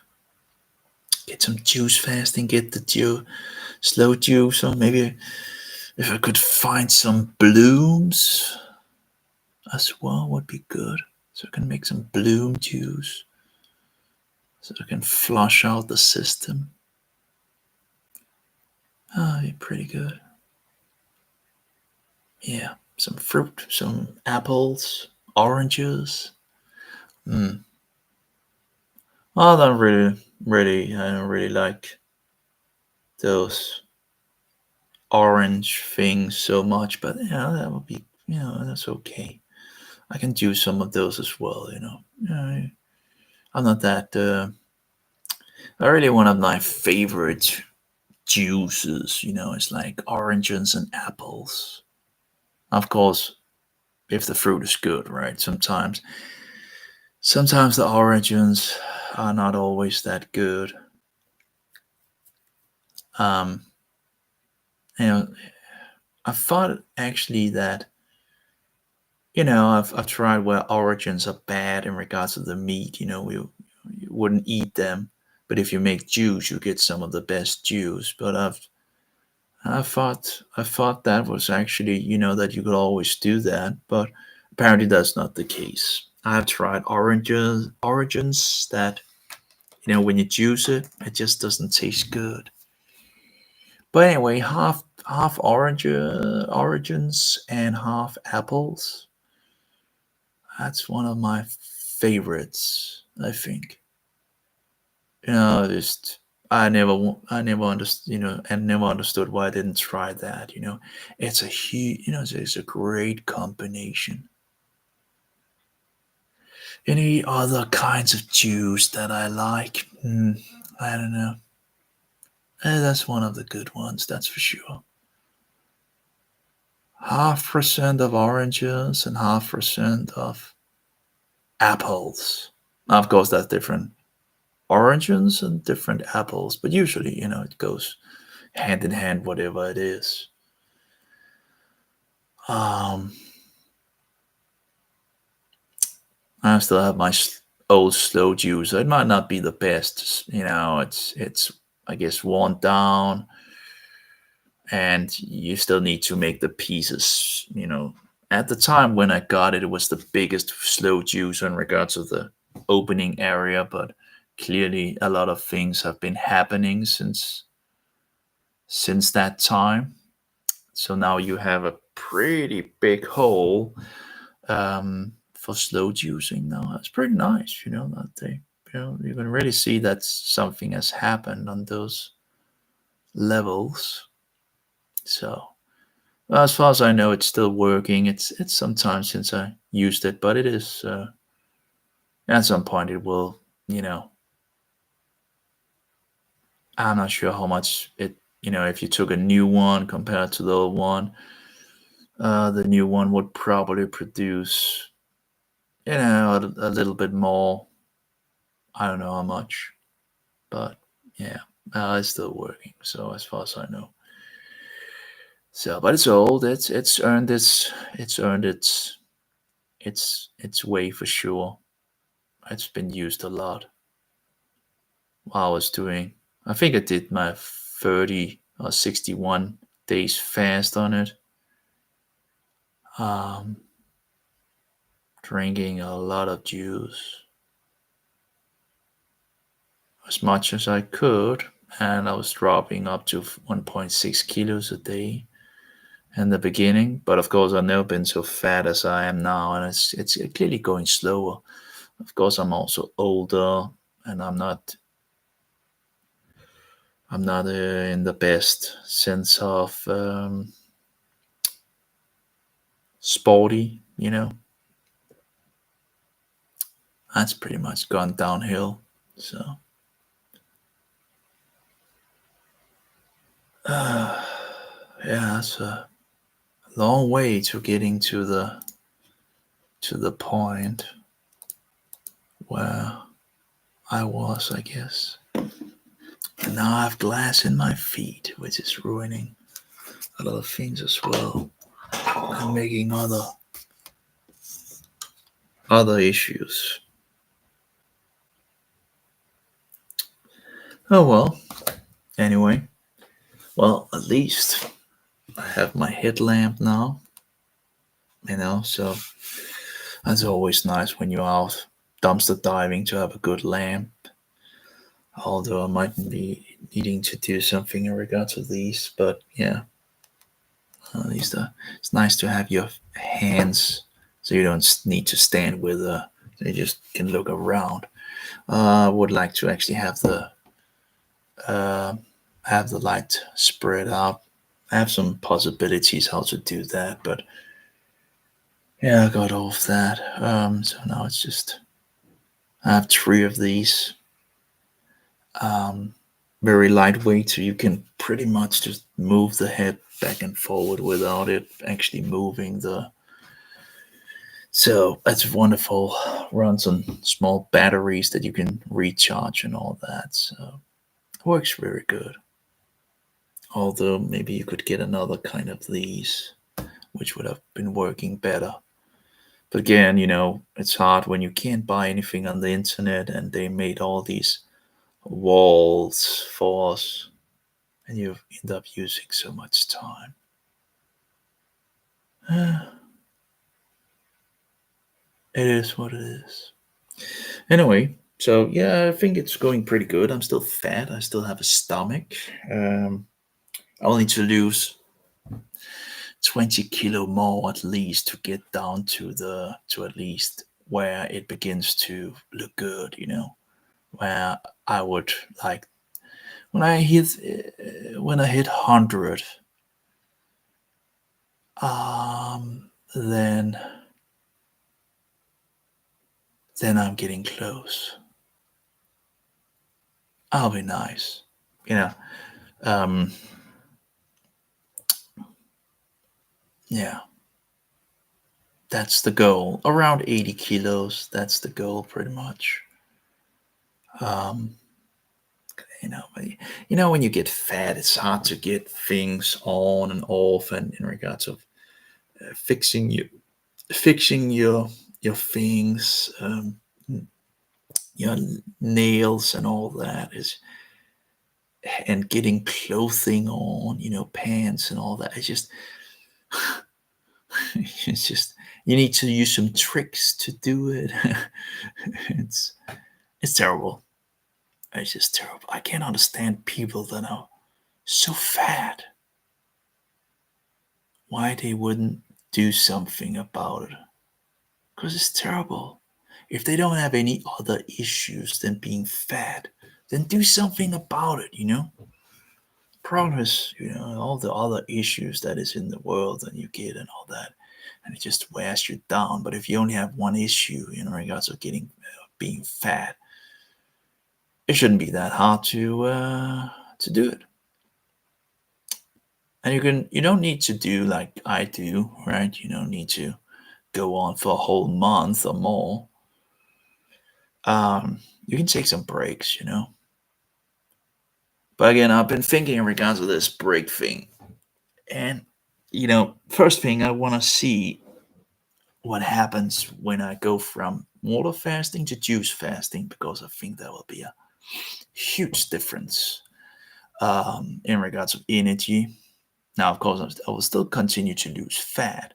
Get some juice fasting, get the slow juice, or maybe if I could find some blooms as well, would be good. So I can make some bloom juice, so I can flush out the system. Ah, be pretty good. Yeah, some fruit, some apples, oranges. Mm. I don't I don't really like those orange things so much, but yeah, that would be, that's okay. I can do some of those as well, I'm not that, not really one of my favorite juices, it's like oranges and apples. Of course, if the fruit is good, right? Sometimes the oranges are not always that good. Um, you know, I thought actually that I've tried where origins are bad in regards to the meat. You wouldn't eat them, but if you make juice, you get some of the best juice. But I thought that was actually that you could always do that, but apparently that's not the case. I've tried origins that when you juice it, it just doesn't taste good. But anyway, half origins and half apples. That's one of my favorites, I think. Just I never understood, and never understood why I didn't try that. It's a huge, it's a great combination. Any other kinds of juice that I like? I don't know. That's one of the good ones, that's for sure. 0.5% of oranges and 0.5% of apples. Now, of course, that's different oranges and different apples, but usually, it goes hand in hand, whatever it is. Um, I still have my old slow juicer. It might not be the best, it's I guess worn down, and you still need to make the pieces. At the time when I got it, it was the biggest slow juicer in regards to the opening area, but clearly a lot of things have been happening since that time. So now you have a pretty big hole for slow juicing. Now that's pretty nice, that they, you can really see that something has happened on those levels. So well, as far as I know, it's still working. It's some time since I used it, but it is. At some point, it will. I'm not sure how much it. If you took a new one compared to the old one, the new one would probably produce, a little bit more. I don't know how much, but yeah, it's still working. So as far as I know, so but it's old. It's earned its way for sure. It's been used a lot while I was doing. I think I did my 30 or 61 days fast on it. Um, Drinking a lot of juice, as much as I could, and I was dropping up to 1.6 kilos a day in the beginning. But of course, I've never been so fat as I am now, and it's clearly going slower. Of course, I'm also older, and I'm not in the best sense of sporty. That's pretty much gone downhill. So Uh, yeah, it's a long way to getting to the point where I was, I guess. And now I have glass in my feet, which is ruining a lot of things as well, and making other issues. Oh well. Anyway, well, at least I have my headlamp now. So that's always nice when you're out dumpster diving to have a good lamp. Although I might be needing to do something in regards to these, but yeah, at least it's nice to have your hands so you don't need to stand with so you just can look around. I would like to actually uh, have the light spread out. I have some possibilities how to do that, but yeah, I got off that. So now it's just I have three of these. Um, Very lightweight, so you can pretty much just move the head back and forward without it actually moving the. So that's wonderful. Runs on small batteries that you can recharge and all that. So it works very good. Although maybe you could get another kind of these, which would have been working better. But again, it's hard when you can't buy anything on the internet and they made all these walls for us and you end up using so much time. It is what it is. Anyway, so yeah, I think it's going pretty good. I'm still fat. I still have a stomach. I'll need to lose 20 kilo more at least to get down to at least where it begins to look good. Where I would like when I hit 100, then I'm getting close. I'll be nice. You know, um, yeah, that's the goal. Around 80 kilos, that's the goal pretty much. Um, but when you get fat, it's hard to get things on and off, and in regards of fixing your things, your nails and all that is, and getting clothing on, pants and all that. It's just it's just you need to use some tricks to do it. it's it's terrible. It's just terrible. I can't understand people that are so fat. Why they wouldn't do something about it? Because it's terrible. If they don't have any other issues than being fat, then do something about it. Problem is, all the other issues that is in the world and you get and all that, and it just wears you down. But if you only have one issue in regards of being fat, it shouldn't be that hard to do it. And you don't need to do like I do, right? You don't need to go on for a whole month or more. You can take some breaks. But again, I've been thinking in regards to this break thing, and first thing I want to see what happens when I go from water fasting to juice fasting, because I think that will be a huge difference in regards of energy. Now, of course, I will still continue to lose fat,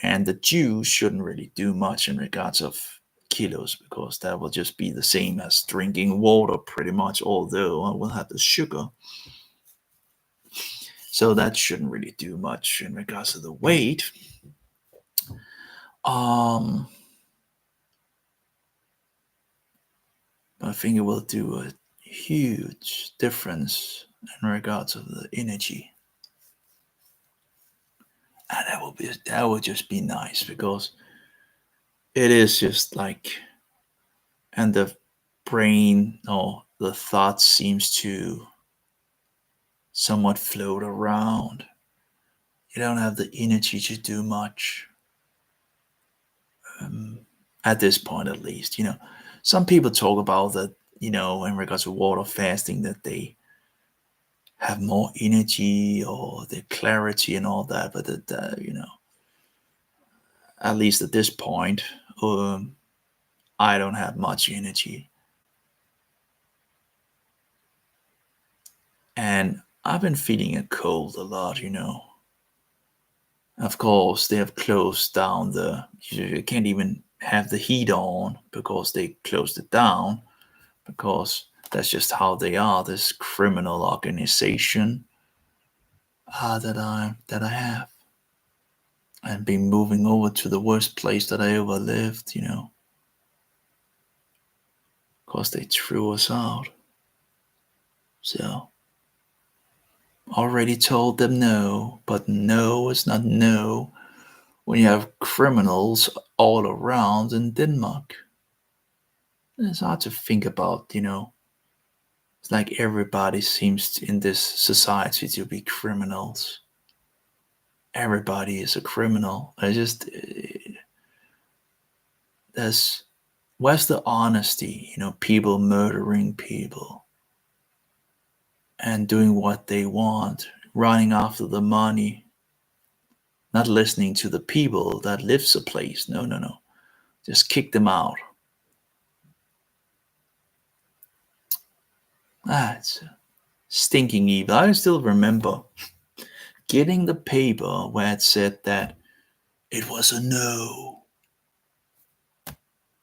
and the juice shouldn't really do much in regards of kilos, because that will just be the same as drinking water pretty much, although I will have the sugar. So that shouldn't really do much in regards to the weight. Um, I think it will do a huge difference in regards of the energy. And that will just be nice, because it is just like, and the brain or the thought somewhat float around. You don't have the energy to do much. At this point, at least, some people talk about that, in regards to water fasting, that they have more energy or the clarity and all that. But at least at this point, I don't have much energy. And I've been feeling a cold a lot. Of course, they have closed down you can't even have the heat on because they closed it down, because that's just how they are, this criminal organization that I have. And been moving over to the worst place that I ever lived, because they threw us out. So, already told them no, but no is not no when you have criminals all around in Denmark. It's hard to think about. It's like everybody seems in this society to be criminals. Everybody is a criminal. There's, where's the honesty? People murdering people and doing what they want, running after the money, not listening to the people that lives a place. No, no, no. Just kick them out. It's stinking evil. I still remember getting the paper where it said that it was a no.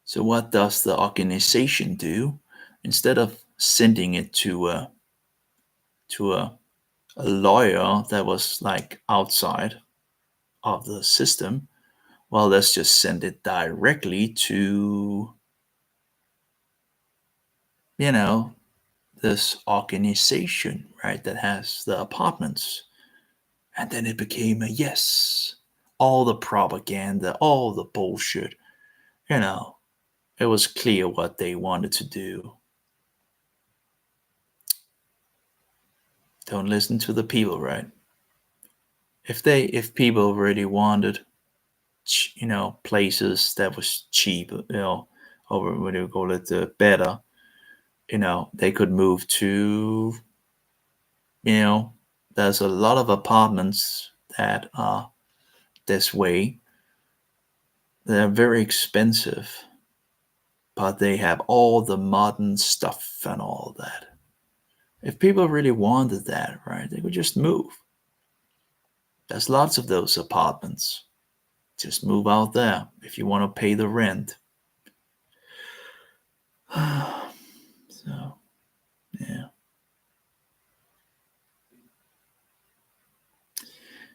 So what does the organization do? Instead of sending it to a lawyer that was like outside of the system, well, let's just send it directly to, you know, this organization, right, that has the apartments. And then it became a yes. All the propaganda, all the bullshit, it was clear what they wanted to do. Don't listen to the people, right? If people really wanted, places that was cheap, or what do you call it, better, they could move to, there's a lot of apartments that are this way. They're very expensive, but they have all the modern stuff and all that. If people really wanted that, right, they could just move. There's lots of those apartments. Just move out there if you want to pay the rent. So, yeah.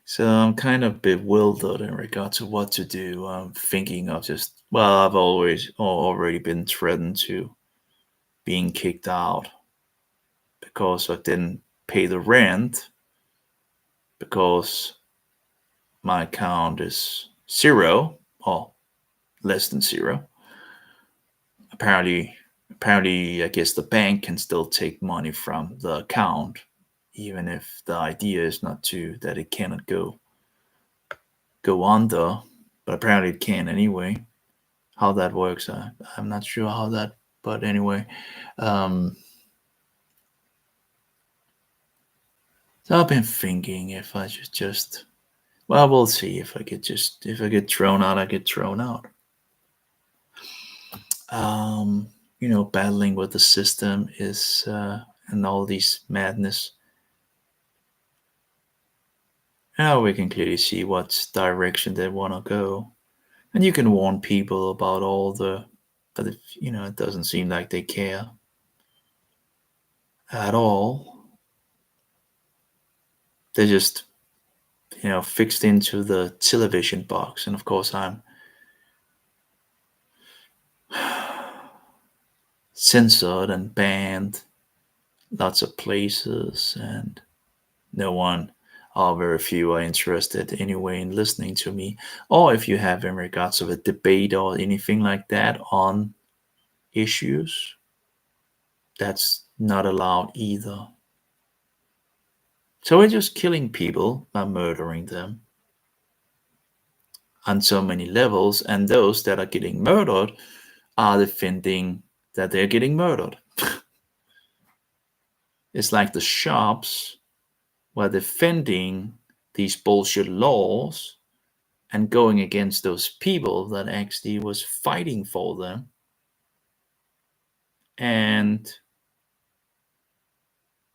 So I'm kind of bewildered in regard to what to do. I'm thinking of I've already been threatened to being kicked out because I didn't pay the rent, because my account is zero or less than zero. Apparently, I guess the bank can still take money from the account, even if the idea is not that it cannot go under, but apparently it can anyway. How that works, I'm not sure how that, but anyway. So I've been thinking if I should well, we'll see. If I get thrown out, I get thrown out. Battling with the system is, and all these madness. Now we can clearly see what direction they want to go. And you can warn people about but it doesn't seem like they care at all. They're just, fixed into the television box. And of course, I'm censored and banned lots of places, and no one, or very few, are interested anyway in listening to me. Or if you have in regards of a debate or anything like that on issues, that's not allowed either. So we're just killing people by murdering them on so many levels, and those that are getting murdered are defending that they're getting murdered. It's like the shops were defending these bullshit laws and going against those people that actually was fighting for them. And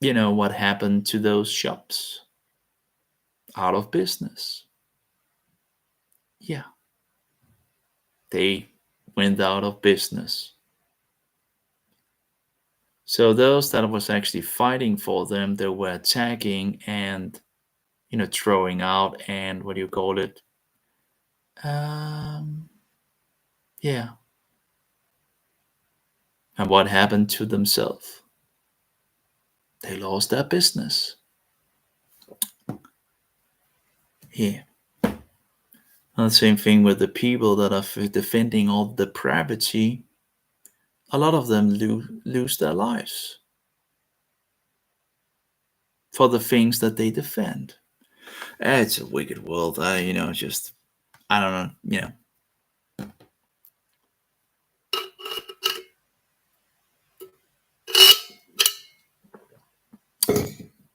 what happened to those shops? Out of business. Yeah, they went out of business. So those that was actually fighting for them, they were attacking and throwing out, and what do you call it? Um, yeah. And what happened to themselves? They lost their business. Yeah. And the same thing with the people that are defending all the depravity. A lot of them lose their lives for the things that they defend. It's a wicked world. Just I don't know.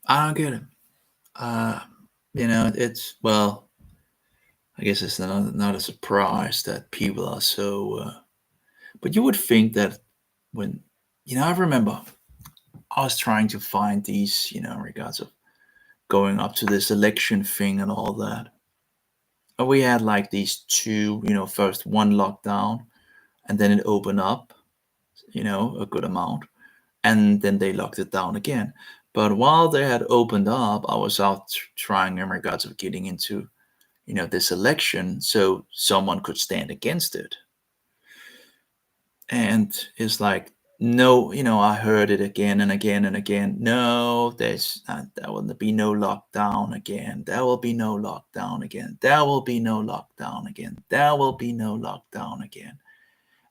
I don't get it. Uh, it's well. I guess it's not a surprise that people are so. But you would think that when I remember I was trying to find these in regards of going up to this election thing and all that. And we had like these two, first one lockdown, and then it opened up, a good amount, and then they locked it down again. But while they had opened up, I was out trying in regards of getting into, this election, so someone could stand against it. And it's like, no, I heard it again and again and again. No, there will be no lockdown again. There will be no lockdown again. There will be no lockdown again. There will be no lockdown again.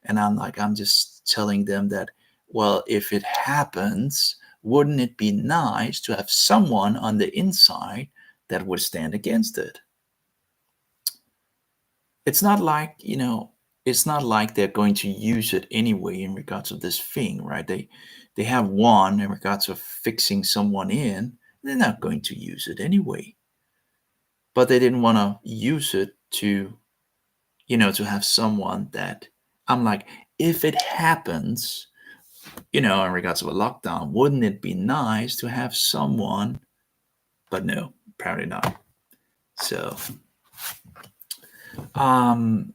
And I'm just telling them that, well, if it happens, wouldn't it be nice to have someone on the inside that would stand against it? It's not like, it's not like they're going to use it anyway in regards of this thing, right? They have one in regards of fixing someone in. They're not going to use it anyway. But they didn't want to use it to, to have someone that I'm like, if it happens, in regards of a lockdown, wouldn't it be nice to have someone? But no, apparently not. So, um,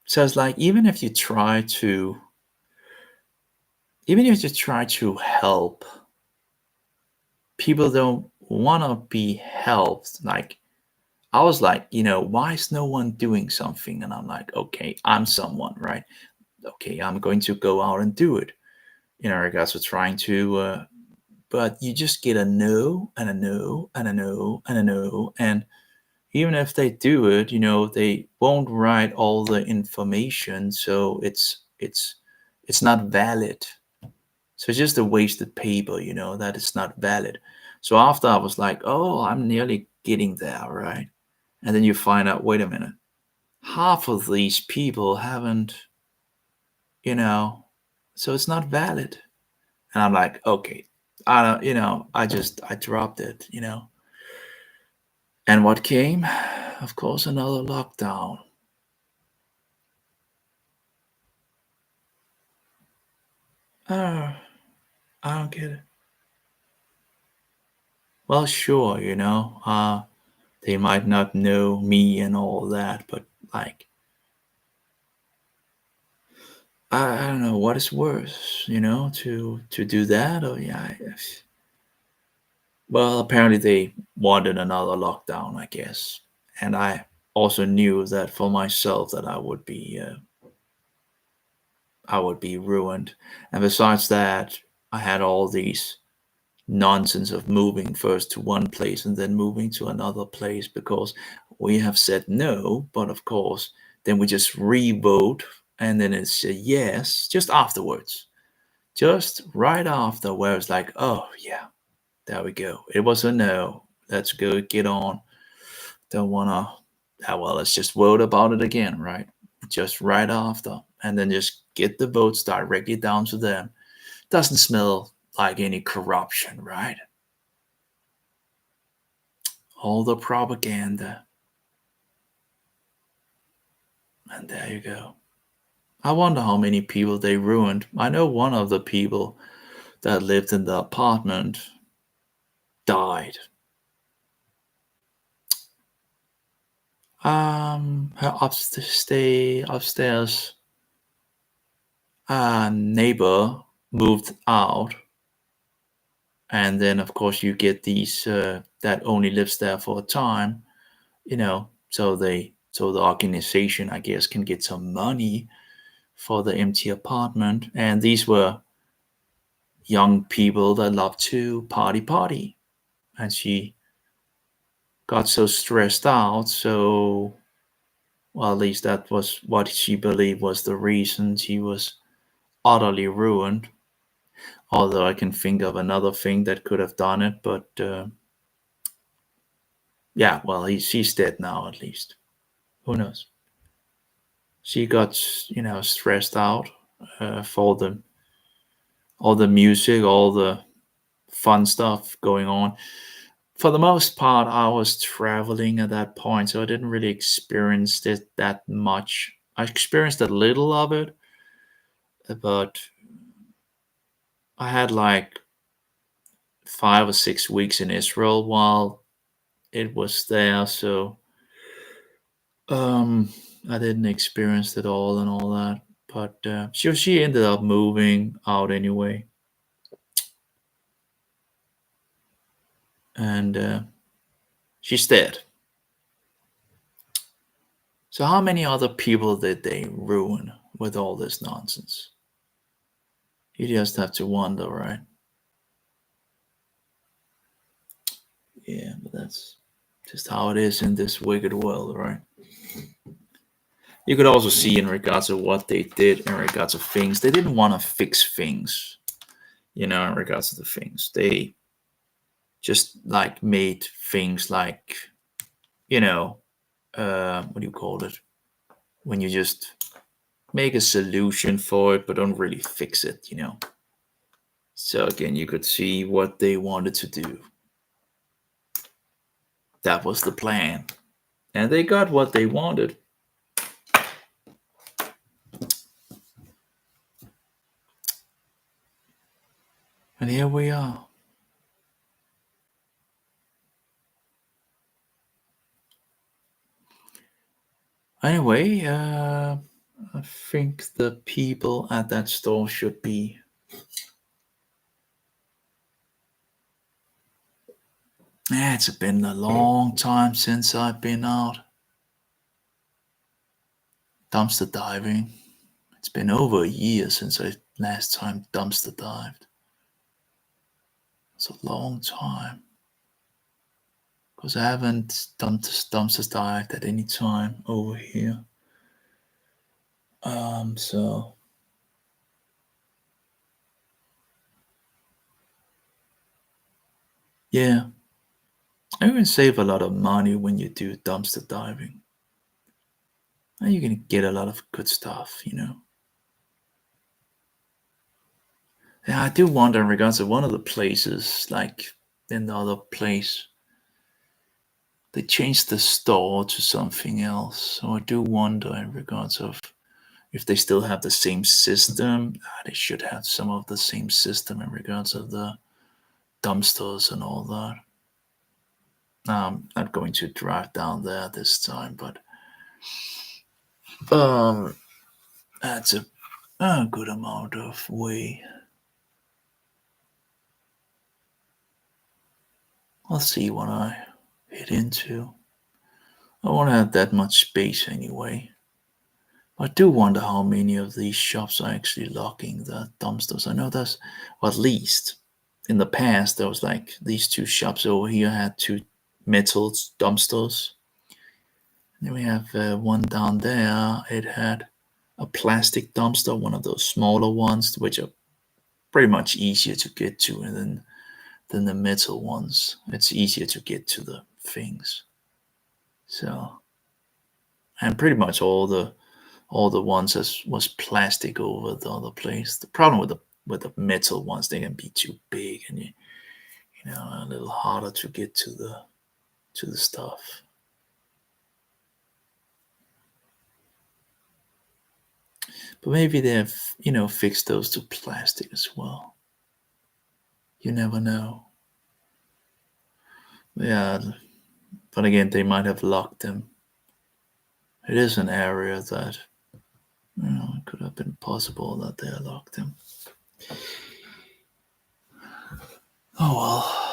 so it's like even if you try to help, people don't want to be helped. Like I was like, why is no one doing something? And I'm like, okay, I'm someone, right? Okay, I'm going to go out and do it. Regards to trying to, but you just get a no and a no and a no and a no, and even if they do it, they won't write all the information, so it's not valid. So it's just a wasted paper, that is not valid. So after I was like, oh, I'm nearly getting there, right? And then you find out, wait a minute, half of these people haven't, so it's not valid. And I'm like, okay, I don't, I dropped it, And what came? Of course, another lockdown. Oh, I don't get it. Well, sure, they might not know me and all that, but like, I don't know what is worse, to do that or yeah. Well, apparently they wanted another lockdown, I guess, and I also knew that for myself that I would be ruined, and besides that, I had all these nonsense of moving first to one place and then moving to another place because we have said no, but of course, then we just re-vote and then it's a yes just afterwards, just right after, where it's like, oh, yeah, There we go. It was a no. Let's go get on. Don't wanna. Well, let's just vote about it again, right? Just right after, and then just get the votes directly down to them. Doesn't smell like any corruption, right? All the propaganda. And there you go. I wonder how many people they ruined. I know one of the people that lived in the apartment died. Her upstairs neighbor moved out, and then of course you get these that only lives there for a time, so the organization, I guess, can get some money for the empty apartment, and these were young people that love to party, and she got so stressed out. So, well, at least that was what she believed was the reason she was utterly ruined. Although I can think of another thing that could have done it, but yeah, well, she's dead now. At least, who knows? She got stressed out for all the music, all the fun stuff going on. For the most part, I was traveling at that point, so I didn't really experience it that much. I experienced a little of it, but I had like 5 or 6 weeks in Israel while it was there, so um, I didn't experience it all and all that. But she ended up moving out anyway, and she's dead. So how many other people did they ruin with all this nonsense? You just have to wonder, right? Yeah, but that's just how it is in this wicked world, right? You could also see in regards to what they did in regards to things. They didn't want to fix things, in regards to the things. They just like made things like, what do you call it? When you just make a solution for it, but don't really fix it. So again, you could see what they wanted to do. That was the plan. And they got what they wanted. And here we are. Anyway, I think the people at that store should be it's been a long time since I've been out dumpster diving. It's been over a year since I last time dumpster dived. It's a long time. Because I haven't dumpster dived at any time over here. So yeah. I can save a lot of money when you do dumpster diving. And you can get a lot of good stuff. Yeah, I do wonder in regards to one of the places, like in the other place, they changed the store to something else. So I do wonder in regards of if they still have the same system. They should have some of the same system in regards of the dumpsters and all that. I'm not going to drive down there this time, but that's a good amount of way. I'll see what I hit into. I won't have that much space anyway. I do wonder how many of these shops are actually locking the dumpsters. I know that's, well, at least in the past, there was like these two shops over here had two metal dumpsters. And then we have one down there. It had a plastic dumpster, one of those smaller ones, which are pretty much easier to get to. And then than the metal ones. It's easier to get to the things. So, and pretty much all the ones that was plastic over the other place. The problem with the metal ones, they can be too big, and a little harder to get to the stuff. But maybe they've fixed those to plastic as well. You never know. Yeah, but again, they might have locked them. It is an area that it could have been possible that they locked them. Oh well.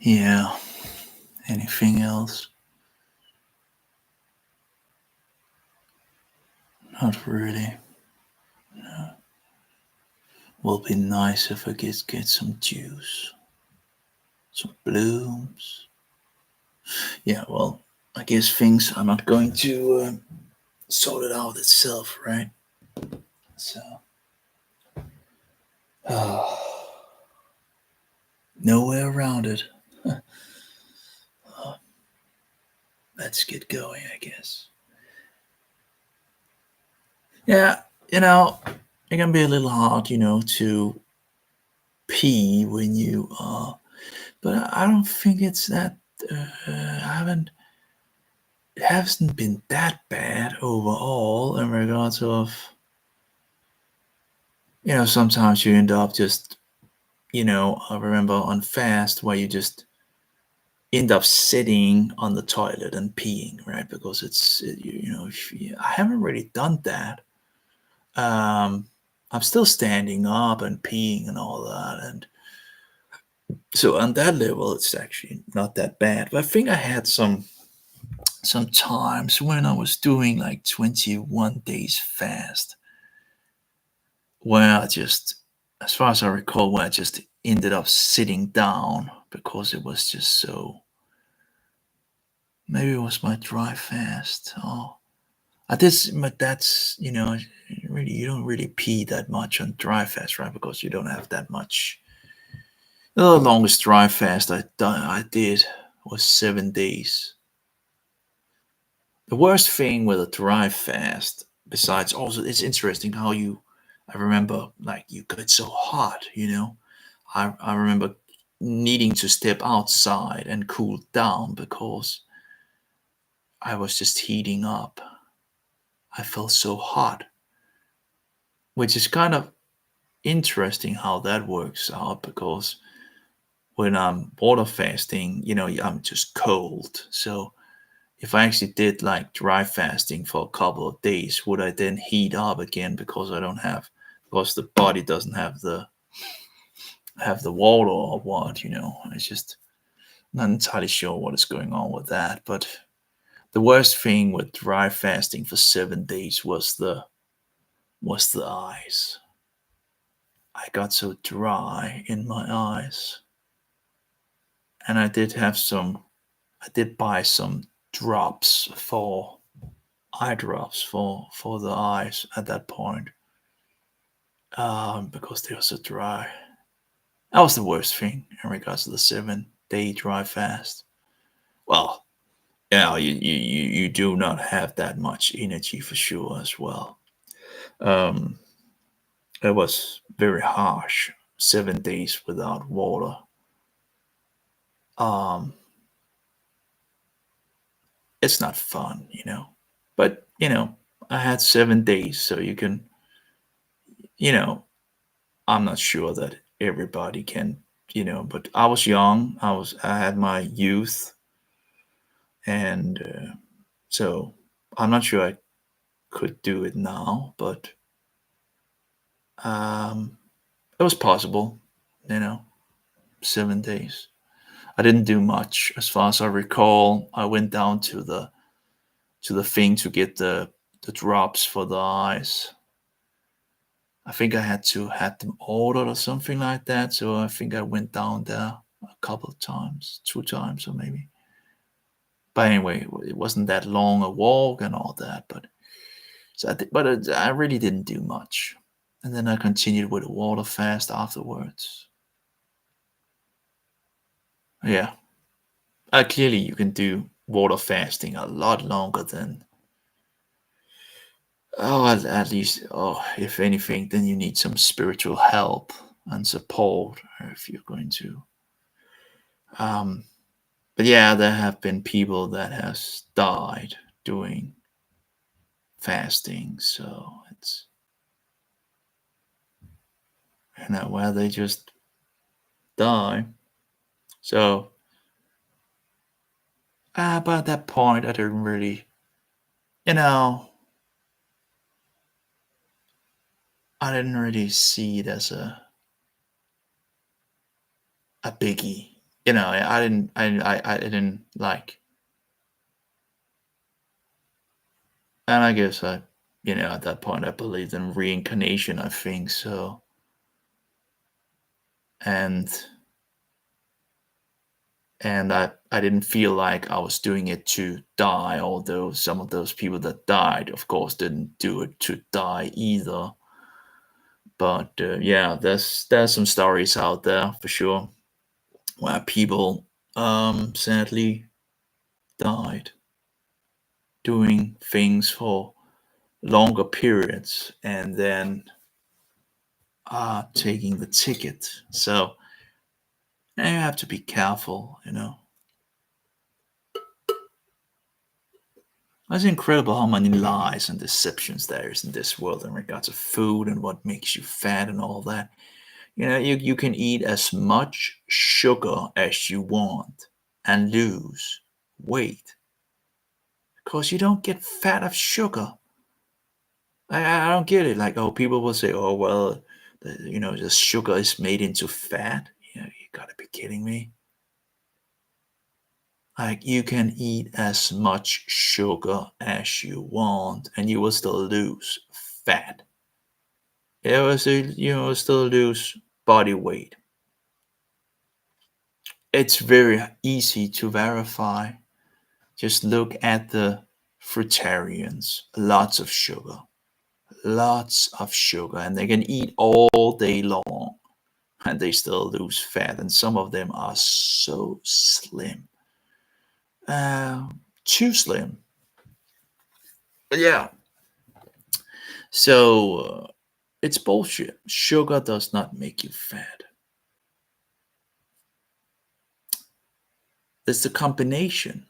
Yeah. Anything else? Not really. No. Will be nice if I get some juice, some blooms. Yeah. Well, I guess things are not going to sort it out itself, right? So, no way around it. Let's get going, I guess. Yeah, it can be a little hard, to pee when you are, but I don't think it's that. I haven't. It hasn't been that bad overall in regards of. Sometimes you end up just, I remember on fast where you just end up sitting on the toilet and peeing, right? Because I haven't really done that. I'm still standing up and peeing and all that, and so on that level, it's actually not that bad. But I think I had some times when I was doing like 21 days fast, where I just, as far as I recall, where I just ended up sitting down because it was just so. Maybe it was my dry fast. Oh, I did, but that's really you don't really pee that much on dry fast, right? Because you don't have that much. The longest dry fast I did was 7 days. The worst thing with a dry fast, besides also, it's interesting how I remember like you get so hot, I remember needing to step outside and cool down because I was just heating up. I felt so hot, which is kind of interesting how that works out because when I'm water fasting, I'm just cold. So if I actually did like dry fasting for a couple of days, would I then heat up again because because the body doesn't have the water or what? It's just not entirely sure what is going on with that. But the worst thing with dry fasting for 7 days was the eyes. I got so dry in my eyes, and I did buy some drops for eye drops for the eyes at that point, because they were so dry. That was the worst thing in regards to the 7 day dry fast. Well, yeah, you do not have that much energy for sure as well. Um, it was very harsh. 7 days without water. Um, it's not fun. But I had 7 days, so you can, you know, I'm not sure that everybody can but I was young. I had my youth, and so I'm not sure I could do it now, but um, it was possible. You know, 7 days. I didn't do much, as far as I recall. I went down to the thing to get the drops for the eyes. I think I had them ordered or something like that. So I think I went down there a couple of times, 2 times or maybe. But anyway, it wasn't that long a walk and all that. I really didn't do much. And then I continued with a water fast afterwards. Yeah, clearly you can do water fasting a lot longer than. Oh, at least, if anything, then you need some spiritual help and support if you're going to. Um, but yeah, there have been people that has died doing fasting, so it's where they just die. So, but at that point, I didn't really, you know, I didn't really see it as a biggie. I didn't like. And I guess at that point, I believed in reincarnation, I think so. And I didn't feel like I was doing it to die, although some of those people that died, of course, didn't do it to die either. But yeah, there's some stories out there for sure where people sadly died doing things for longer periods and then taking the ticket. So you have to be careful. It's incredible how many lies and deceptions there is in this world in regards to food and what makes you fat and all that. You can eat as much sugar as you want and lose weight because you don't get fat of sugar. I don't get it. Like, oh, people will say, oh, well, the sugar is made into fat. You gotta be kidding me. Like, you can eat as much sugar as you want and you will still lose fat. You will still lose body weight. It's very easy to verify. Just look at the fruitarians. Lots of sugar, and they can eat all day long and they still lose fat. And some of them are so slim, too slim. But yeah, so it's bullshit. Sugar does not make you fat. It's the combination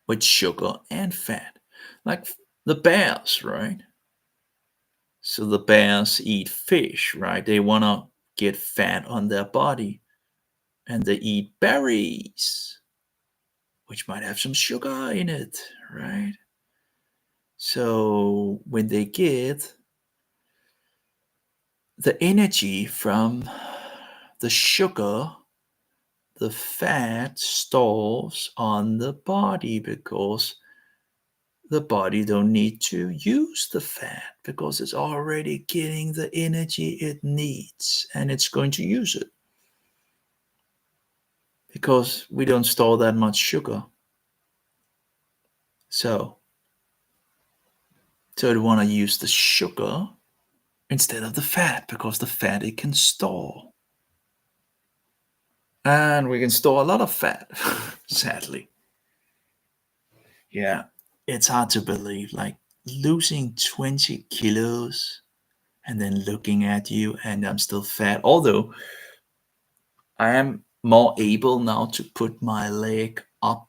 with sugar and fat. Like the bears, right? So the bears eat fish, right? They want to get fat on their body and they eat berries, which might have some sugar in it, right? So when they get the energy from the sugar, the fat stalls on the body because the body don't need to use the fat because it's already getting the energy it needs and it's going to use it because we don't store that much sugar. So they want to use the sugar instead of the fat because the fat it can store. And we can store a lot of fat, sadly. Yeah, it's hard to believe. Like losing 20 kilos and then looking at you and I'm still fat. Although I am more able now to put my leg up,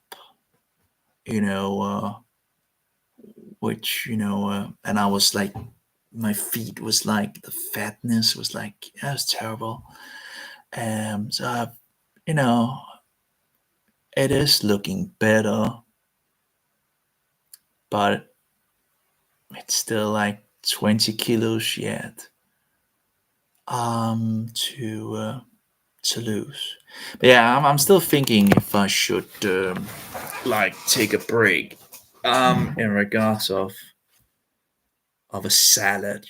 you know, and I was like, my feet was like, the fatness was like, that was terrible. So you know, it is looking better, but it's still like 20 kilos yet to lose. But yeah, I'm still thinking if I should like take a break in regards of a salad,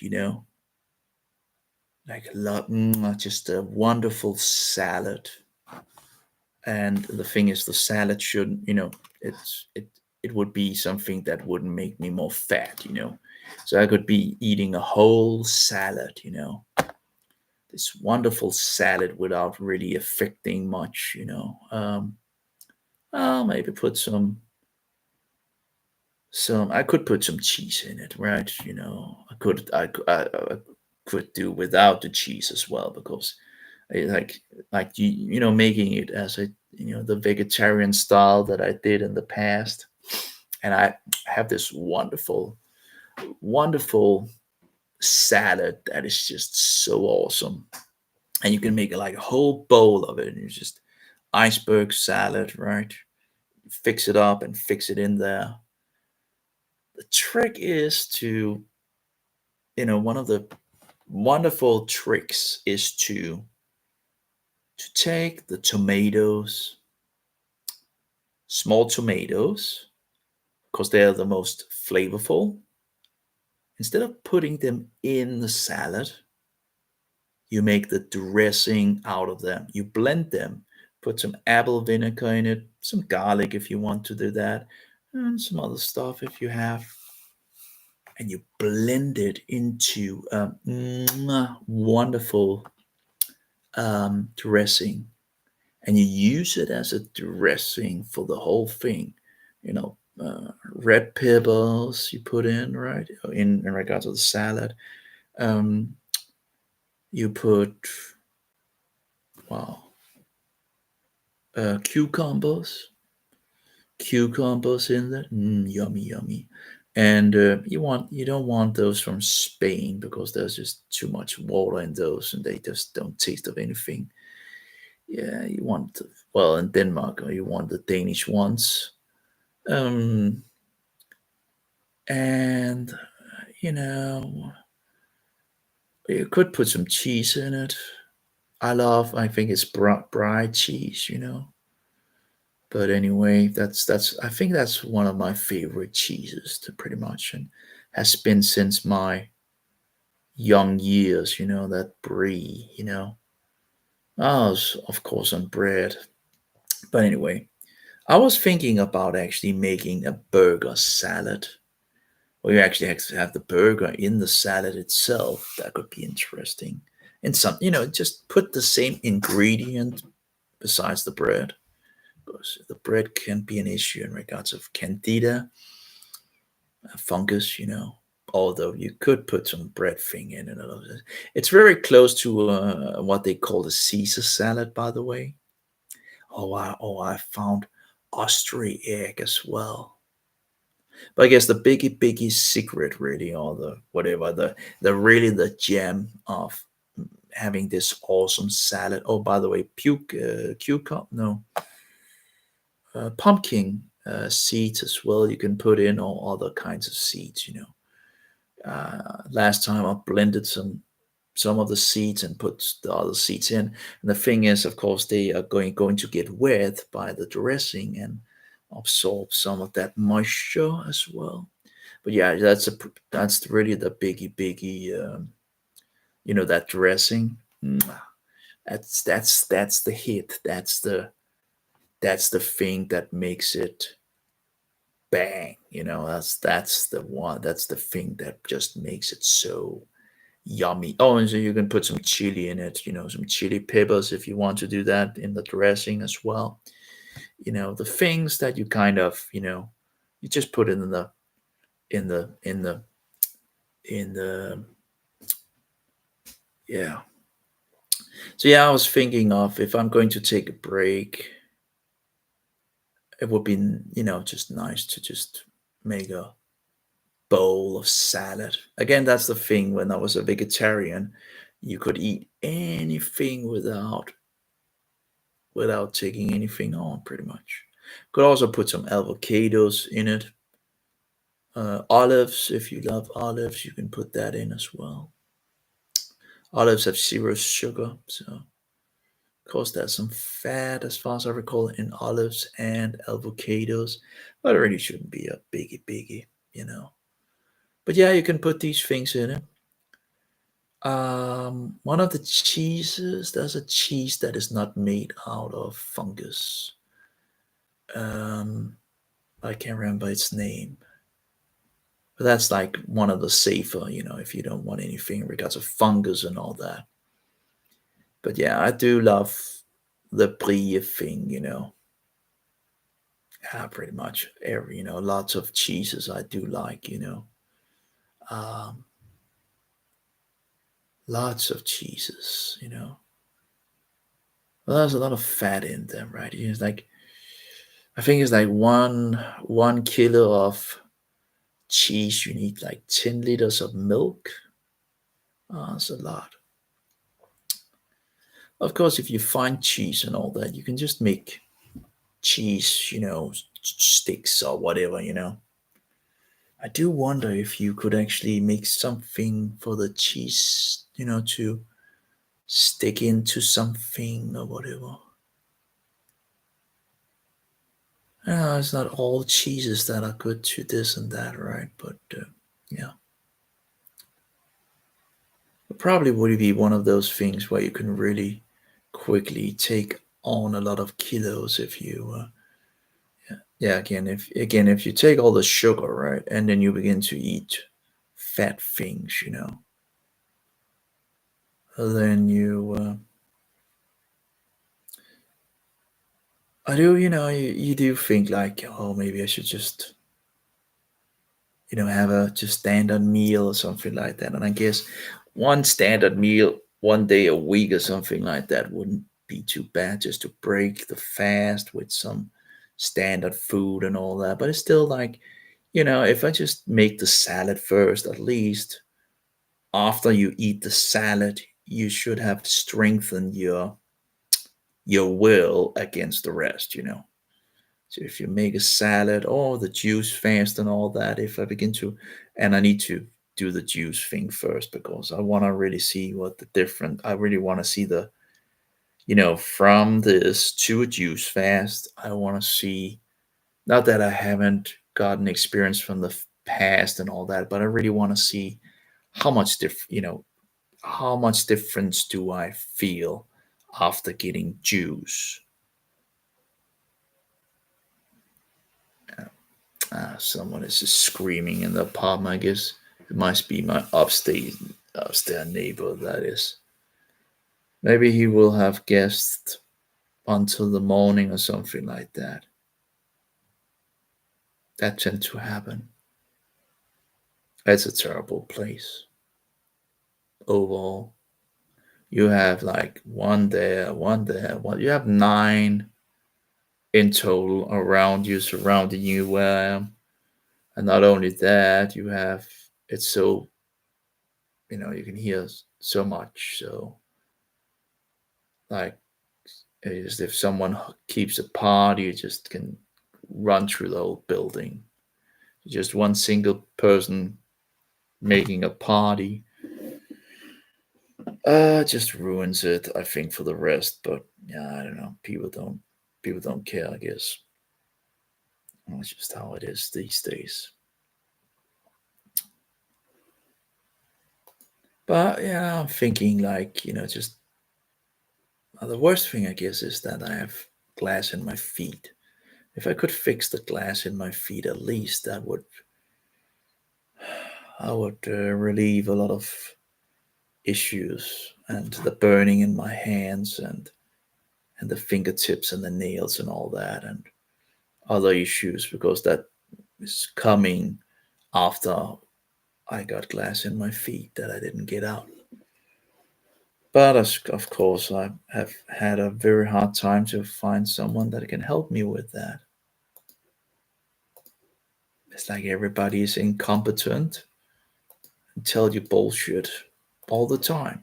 like a lot, just a wonderful salad. And the thing is, the salad shouldn't, it would be something that wouldn't make me more fat. So I could be eating a whole salad, this wonderful salad without really affecting much. I'll maybe put some. I could put some cheese in it, right? I could do without the cheese as well because like making it as a the vegetarian style that I did in the past, and I have this wonderful salad that is just so awesome, and you can make like a whole bowl of it, and it's just iceberg salad, right? Fix it up and fix it in there. The trick is to one of the wonderful tricks is to take the tomatoes, small tomatoes, because they are the most flavorful. Instead of putting them in the salad, you make the dressing out of them. You blend them, put some apple vinegar in it, some garlic if you want to do that, and some other stuff if you have. And you blend it into a wonderful dressing. And you use it as a dressing for the whole thing. Red peppers you put in, right? In regards to the salad. Um, you put, wow, cucumbers, in there. Yummy, yummy. And you don't want those from Spain because there's just too much water in those, and they just don't taste of anything. Yeah, you want well in Denmark, or you want the Danish ones. Um, and you know, you could put some cheese in it. I think it's brie cheese. But anyway, that's I think that's one of my favorite cheeses to pretty much, and has been since my young years, that brie. Oh, of course on bread. But anyway, I was thinking about actually making a burger salad. Or you actually have to have the burger in the salad itself. That could be interesting. And just put the same ingredient besides the bread. Because the bread can be an issue in regards of candida, fungus. Although you could put some bread thing in it. It's very close to what they call the Caesar salad, by the way. I found Austrian egg as well. But I guess the biggie secret really, or the whatever, the really the gem of having this awesome salad. Oh, by the way, cucumber, no, pumpkin seeds as well. You can put in all other kinds of seeds. Last time I blended some of the seeds and put the other seeds in. And the thing is, of course, they are going to get wet by the dressing and absorb some of that moisture as well. But yeah, that's really the biggie. That dressing. That's the hit. That's the thing that makes it bang. That's the one. That's the thing that just makes it so yummy. Oh, and so you can put some chili in it. Some chili peppers if you want to do that in the dressing as well. The things that you kind of you just put in the yeah. So yeah, I was thinking of if I'm going to take a break, it would be just nice to just make a bowl of salad. Again, that's the thing. When I was a vegetarian, you could eat anything without without taking anything on, pretty much. Could also put some avocados in it. Olives, if you love olives, you can put that in as well. Olives have zero sugar, so of course there's some fat as far as I recall in olives and avocados, but it really shouldn't be a biggie. But yeah, you can put these things in it. One of the cheeses, there's a cheese that is not made out of fungus. Um, I can't remember its name. But that's like one of the safer, if you don't want anything in regards of fungus and all that. But yeah, I do love the brie thing. Yeah, pretty much lots of cheeses I do like. Um, Lots of cheeses. Well, there's a lot of fat in them, right? It's like I think it's like one kilo of cheese. You need like 10 liters of milk. That's a lot. Of course, if you find cheese and all that, you can just make cheese, sticks or whatever. I do wonder if you could actually make something for the cheese, to stick into something or whatever. It's not all cheeses that are good to this and that, right? But yeah, it probably would be one of those things where you can really quickly take on a lot of kilos if you, yeah. Again, if you take all the sugar, right, and then you begin to eat fat things, then I do, you do think like, oh, maybe I should just have a just standard meal or something like that. And I guess one standard meal 1 day a week or something like that wouldn't be too bad, just to break the fast with some standard food and all that. But it's still like, if I just make the salad first, at least after you eat the salad, you should have strengthened your will against the rest. So if you make a salad or the juice fast and all that, if I begin to, and I need to do the juice thing first because I want to really see what the different, I really want to see from this to a juice fast, I want to see, not that I haven't gotten experience from the past and all that, but I really want to see how much how much difference do I feel after getting juice. Someone is just screaming in the apartment. I guess it must be my upstairs neighbor. That is. Maybe he will have guests until the morning or something like that. That tends to happen. It's a terrible place overall. You have like one there, one there, one. You have nine in total around you, surrounding you. Where I am, and not only that, you have it's so you can hear so much. So like is if someone keeps a party, you just can run through the whole building. Just one single person making a party just ruins it, I think, for the rest. But yeah, I don't know. People don't care, I guess. That's just how it is these days. But yeah, I'm thinking like, just the worst thing I guess is that I have glass in my feet. If I could fix the glass in my feet, at least that would I would relieve a lot of issues and the burning in my hands and the fingertips and the nails and all that and other issues because that is coming after I got glass in my feet that I didn't get out. But of course, I have had a very hard time to find someone that can help me with that. It's like everybody is incompetent and tell you bullshit all the time.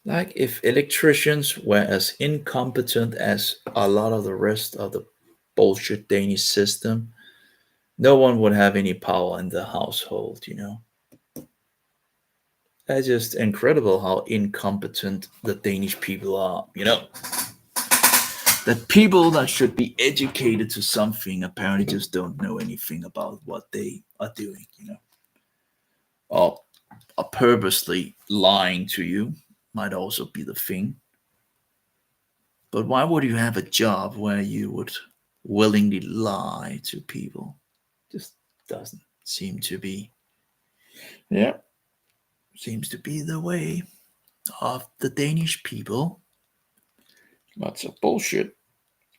Like if electricians were as incompetent as a lot of the rest of the bullshit Danish system, no one would have any power in the household. It's just incredible how incompetent the Danish people are. That people that should be educated to something apparently just don't know anything about what they are doing. Or are purposely lying to you might also be the thing. But why would you have a job where you would willingly lie to people? Just doesn't seem to be. Yeah, seems to be the way of the Danish people. Lots of bullshit,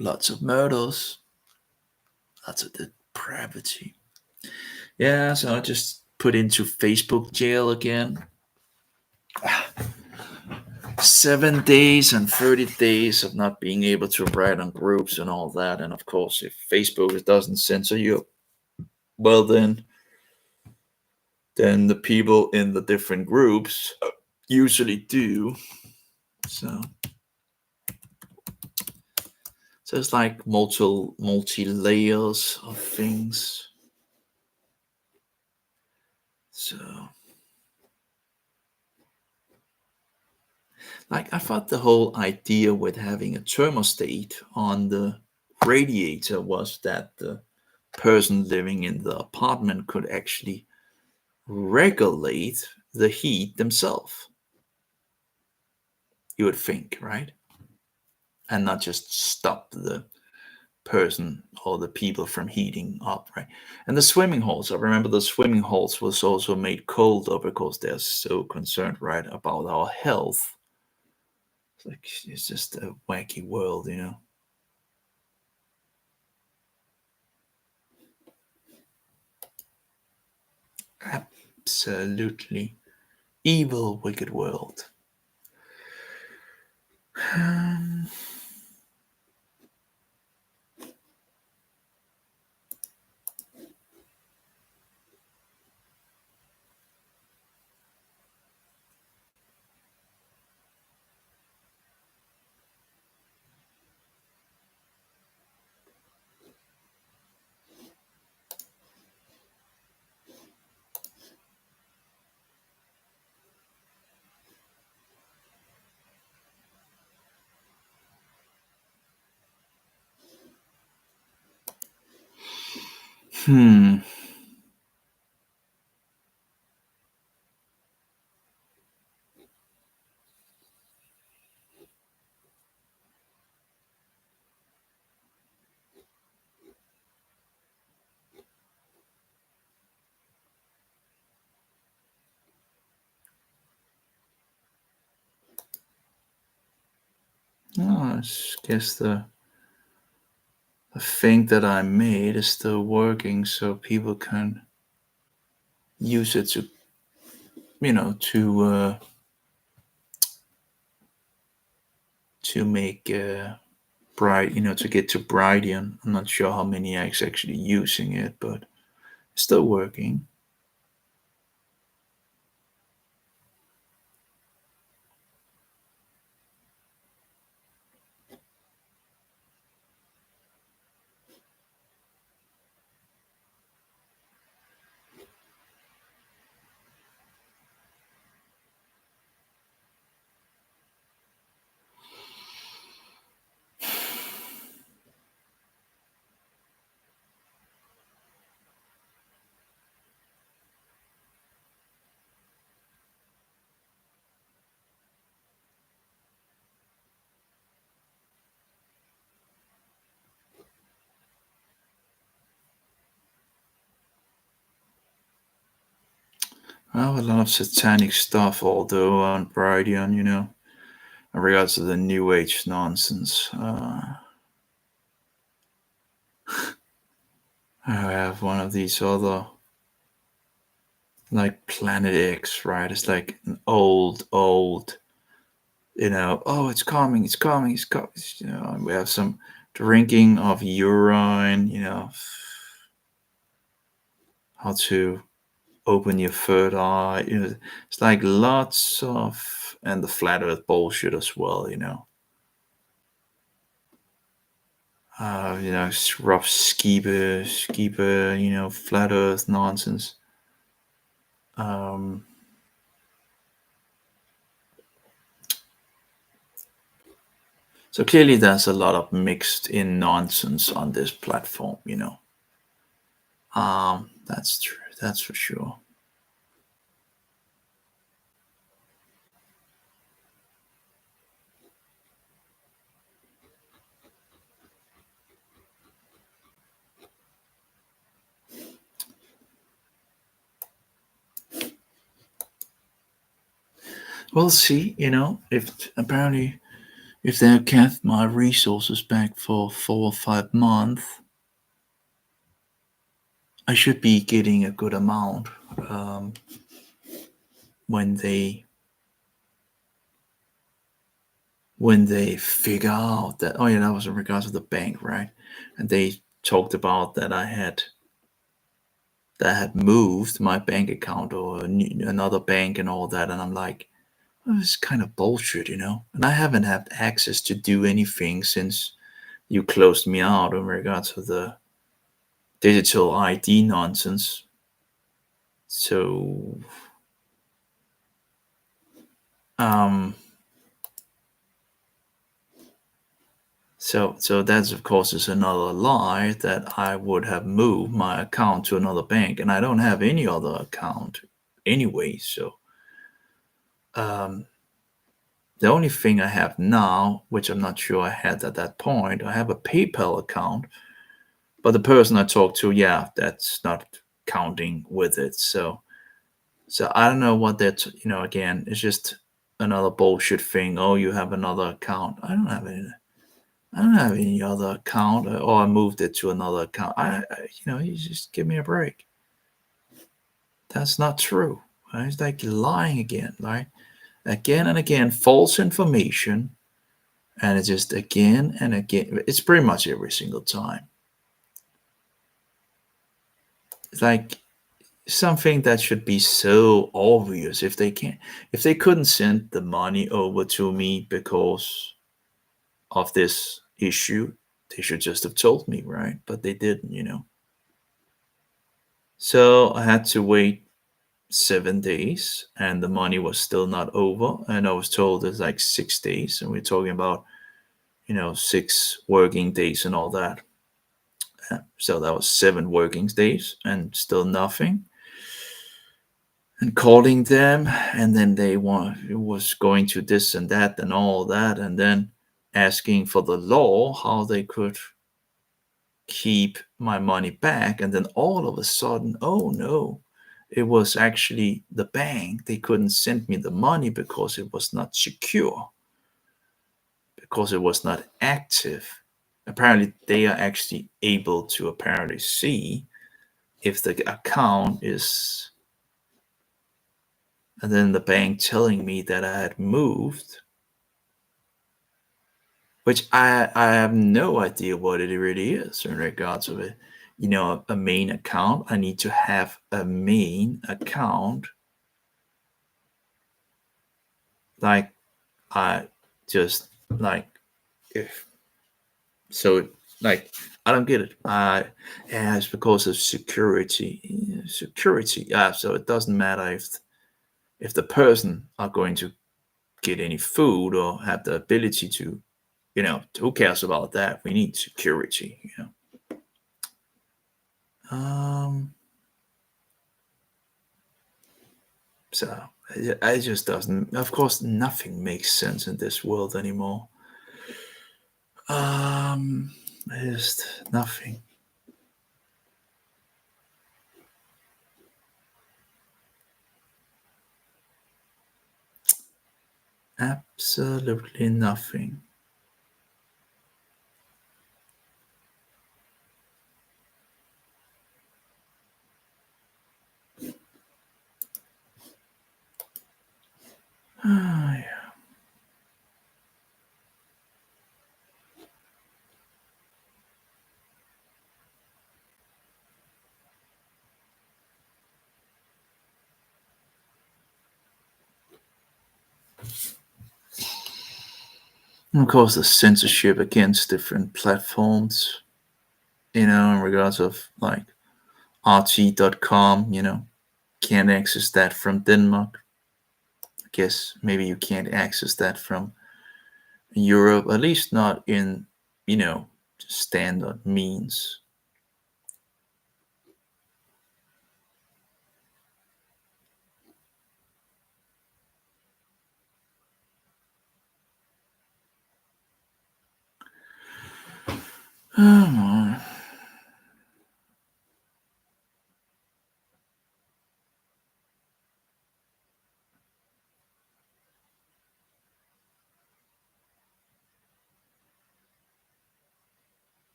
lots of murders, lots of depravity. Yeah, so I just put into Facebook jail again. 7 days and 30 days of not being able to write on groups and all that. And of course, if Facebook doesn't censor you, well, then the people in the different groups usually do. So it's like multi layers of things. So, like, I thought the whole idea with having a thermostat on the radiator was that the person living in the apartment could actually regulate the heat themselves. You would think, right? And not just stop the person or the people from heating up, right? And the swimming holes, I remember the swimming holes was also made colder because they're so concerned, right, about our health. It's just a wacky world. Absolutely evil, wicked world. Hmm. Oh, I guess the thing that I made is still working, so people can use it to, to make bright, to get to Brightian. I'm not sure how many are actually using it, but it's still working. Well, a lot of satanic stuff, although on Brightian, in regards to the New Age nonsense. I have one of these other, like Planet X, right? It's like an old, oh, it's coming, it's coming, it's coming. And we have some drinking of urine, how to open your third eye. It's like lots of, and the flat earth bullshit as well, rough skeeper, flat earth nonsense. Um, so clearly there's a lot of mixed in nonsense on this platform. That's true. That's for sure. We'll see, if they have kept my resources back for 4 or 5 months, I should be getting a good amount um, when they figure out that, oh yeah, that was in regards to the bank, right? And they talked about that I had moved my bank account or another bank and all that, and I'm like, oh, this is kind of bullshit. And I haven't had access to do anything since you closed me out in regards to the digital ID nonsense. So, um, so that's of course is another lie that I would have moved my account to another bank, and I don't have any other account anyway. So, um, the only thing I have now, which I'm not sure I had at that point, I have a PayPal account, but the person I talked to, yeah, that's not counting with it. So I don't know what again, it's just another bullshit thing. Oh, you have another account. I don't have any other account, or I moved it to another account. You just give me a break. That's not true. Right? It's like lying again, right? Again and again, false information, and it's just again and again. It's pretty much every single time. It's like something that should be so obvious. If they couldn't send the money over to me because of this issue, they should just have told me, right? But they didn't. So I had to wait 7 days, and the money was still not over. And I was told it's like 6 days, and we're talking about 6 working days and all that. So that was 7 working days, and still nothing. And calling them, and then they was going to this and that and all that, and then asking for the law how they could keep my money back. And then all of a sudden, oh no, it was actually the bank. They couldn't send me the money because it was not secure, because it was not active. Apparently, they are actually able to apparently see if the account is, and then the bank telling me that I had moved, which I have no idea what it really is in regards of it. A main account. I need to have a main account. Like I just like if so like I don't get it. Yeah, it's because of security. Yeah, security. Yeah, so it doesn't matter if the person are going to get any food or have the ability to, who cares about that? We need security. Um, so it just doesn't. Of course, nothing makes sense in this world anymore. Um, just nothing. Absolutely nothing. Ah, yeah. And of course, the censorship against different platforms, in regards of like RT.com, can't access that from Denmark. I guess maybe you can't access that from Europe, at least not in, standard means. Oh my.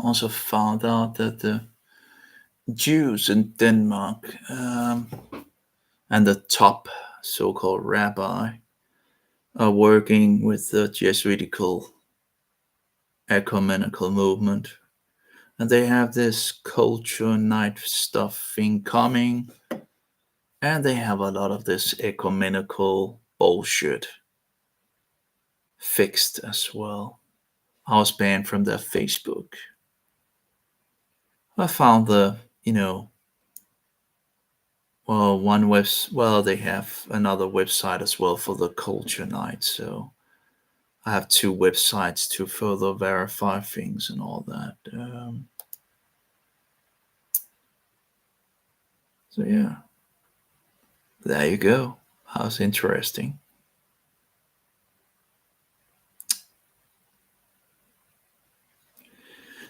Also found out that the Jews in Denmark, and the top so-called rabbi are working with the Jesuitical ecumenical movement, and they have this culture night stuff thing coming, and they have a lot of this ecumenical bullshit fixed as well. I was banned from their Facebook. I found they have another website as well for the culture night, so I have two websites to further verify things and all that. So yeah, there you go. How's interesting.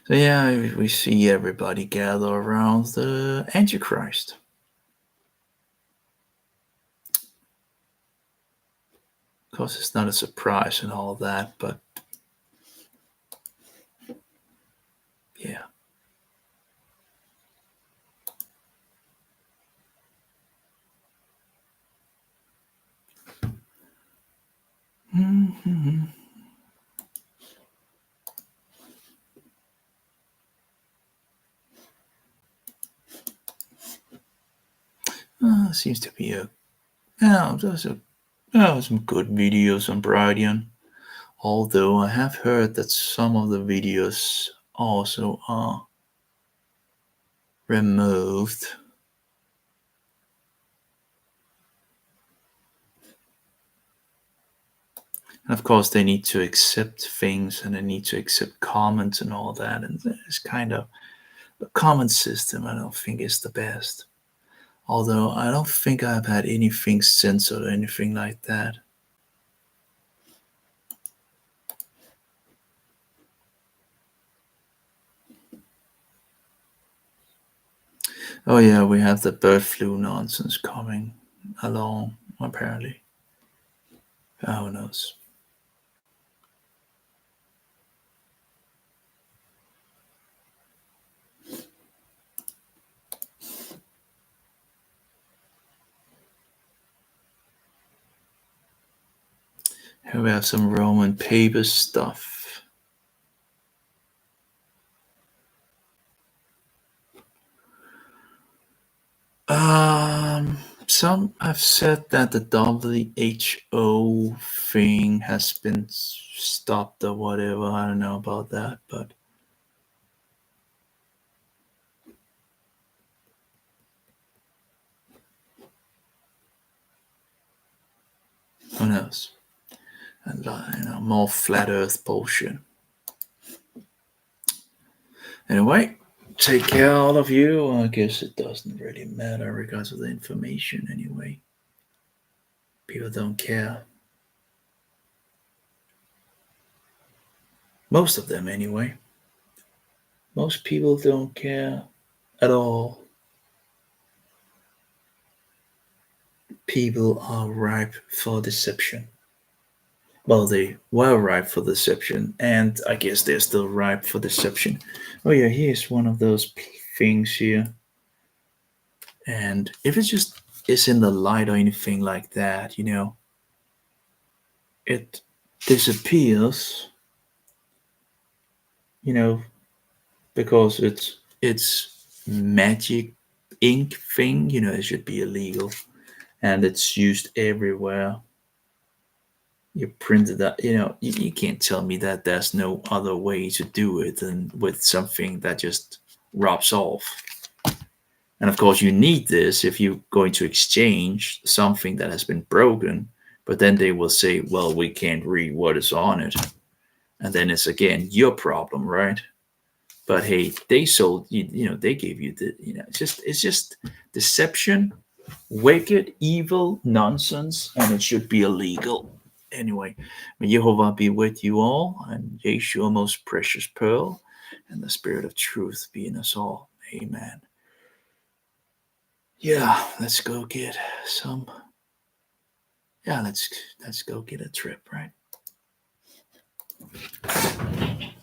So yeah, we see everybody gather around the Antichrist. Of course, it's not a surprise and all that, but yeah. Mm-hmm. Seems to be some good videos on Bridian. Although I have heard that some of the videos also are removed. And of course, they need to accept things and they need to accept comments and all that. And it's kind of the comment system, I don't think is the best. Although I don't think I've had anything censored or anything like that. Oh yeah, we have the bird flu nonsense coming along, apparently. Who knows? Here we have some Roman paper stuff. Some have said that the WHO thing has been stopped or whatever. I don't know about that, but who knows? And more flat Earth bullshit. Anyway, take care, all of you. I guess it doesn't really matter because of the information anyway. People don't care. Most of them, anyway. Most people don't care at all. People are ripe for deception. Well, they were ripe for deception, and I guess they're still ripe for deception. Oh, yeah, here's one of those things here. And if it just is in the light or anything like that, it disappears. because it's magic ink thing, it should be illegal, and it's used everywhere. You printed that, you can't tell me that there's no other way to do it than with something that just rubs off. And of course, you need this if you're going to exchange something that has been broken. But then they will say, well, we can't read what is on it. And then it's again your problem, right? But hey, they sold you, they gave you the, it's just deception, wicked, evil nonsense, and it should be illegal. Anyway, may Jehovah be with you all, and Yeshua, most precious pearl, and the spirit of truth be in us all. Amen. Yeah, let's go get some. Yeah, let's go get a trip, right?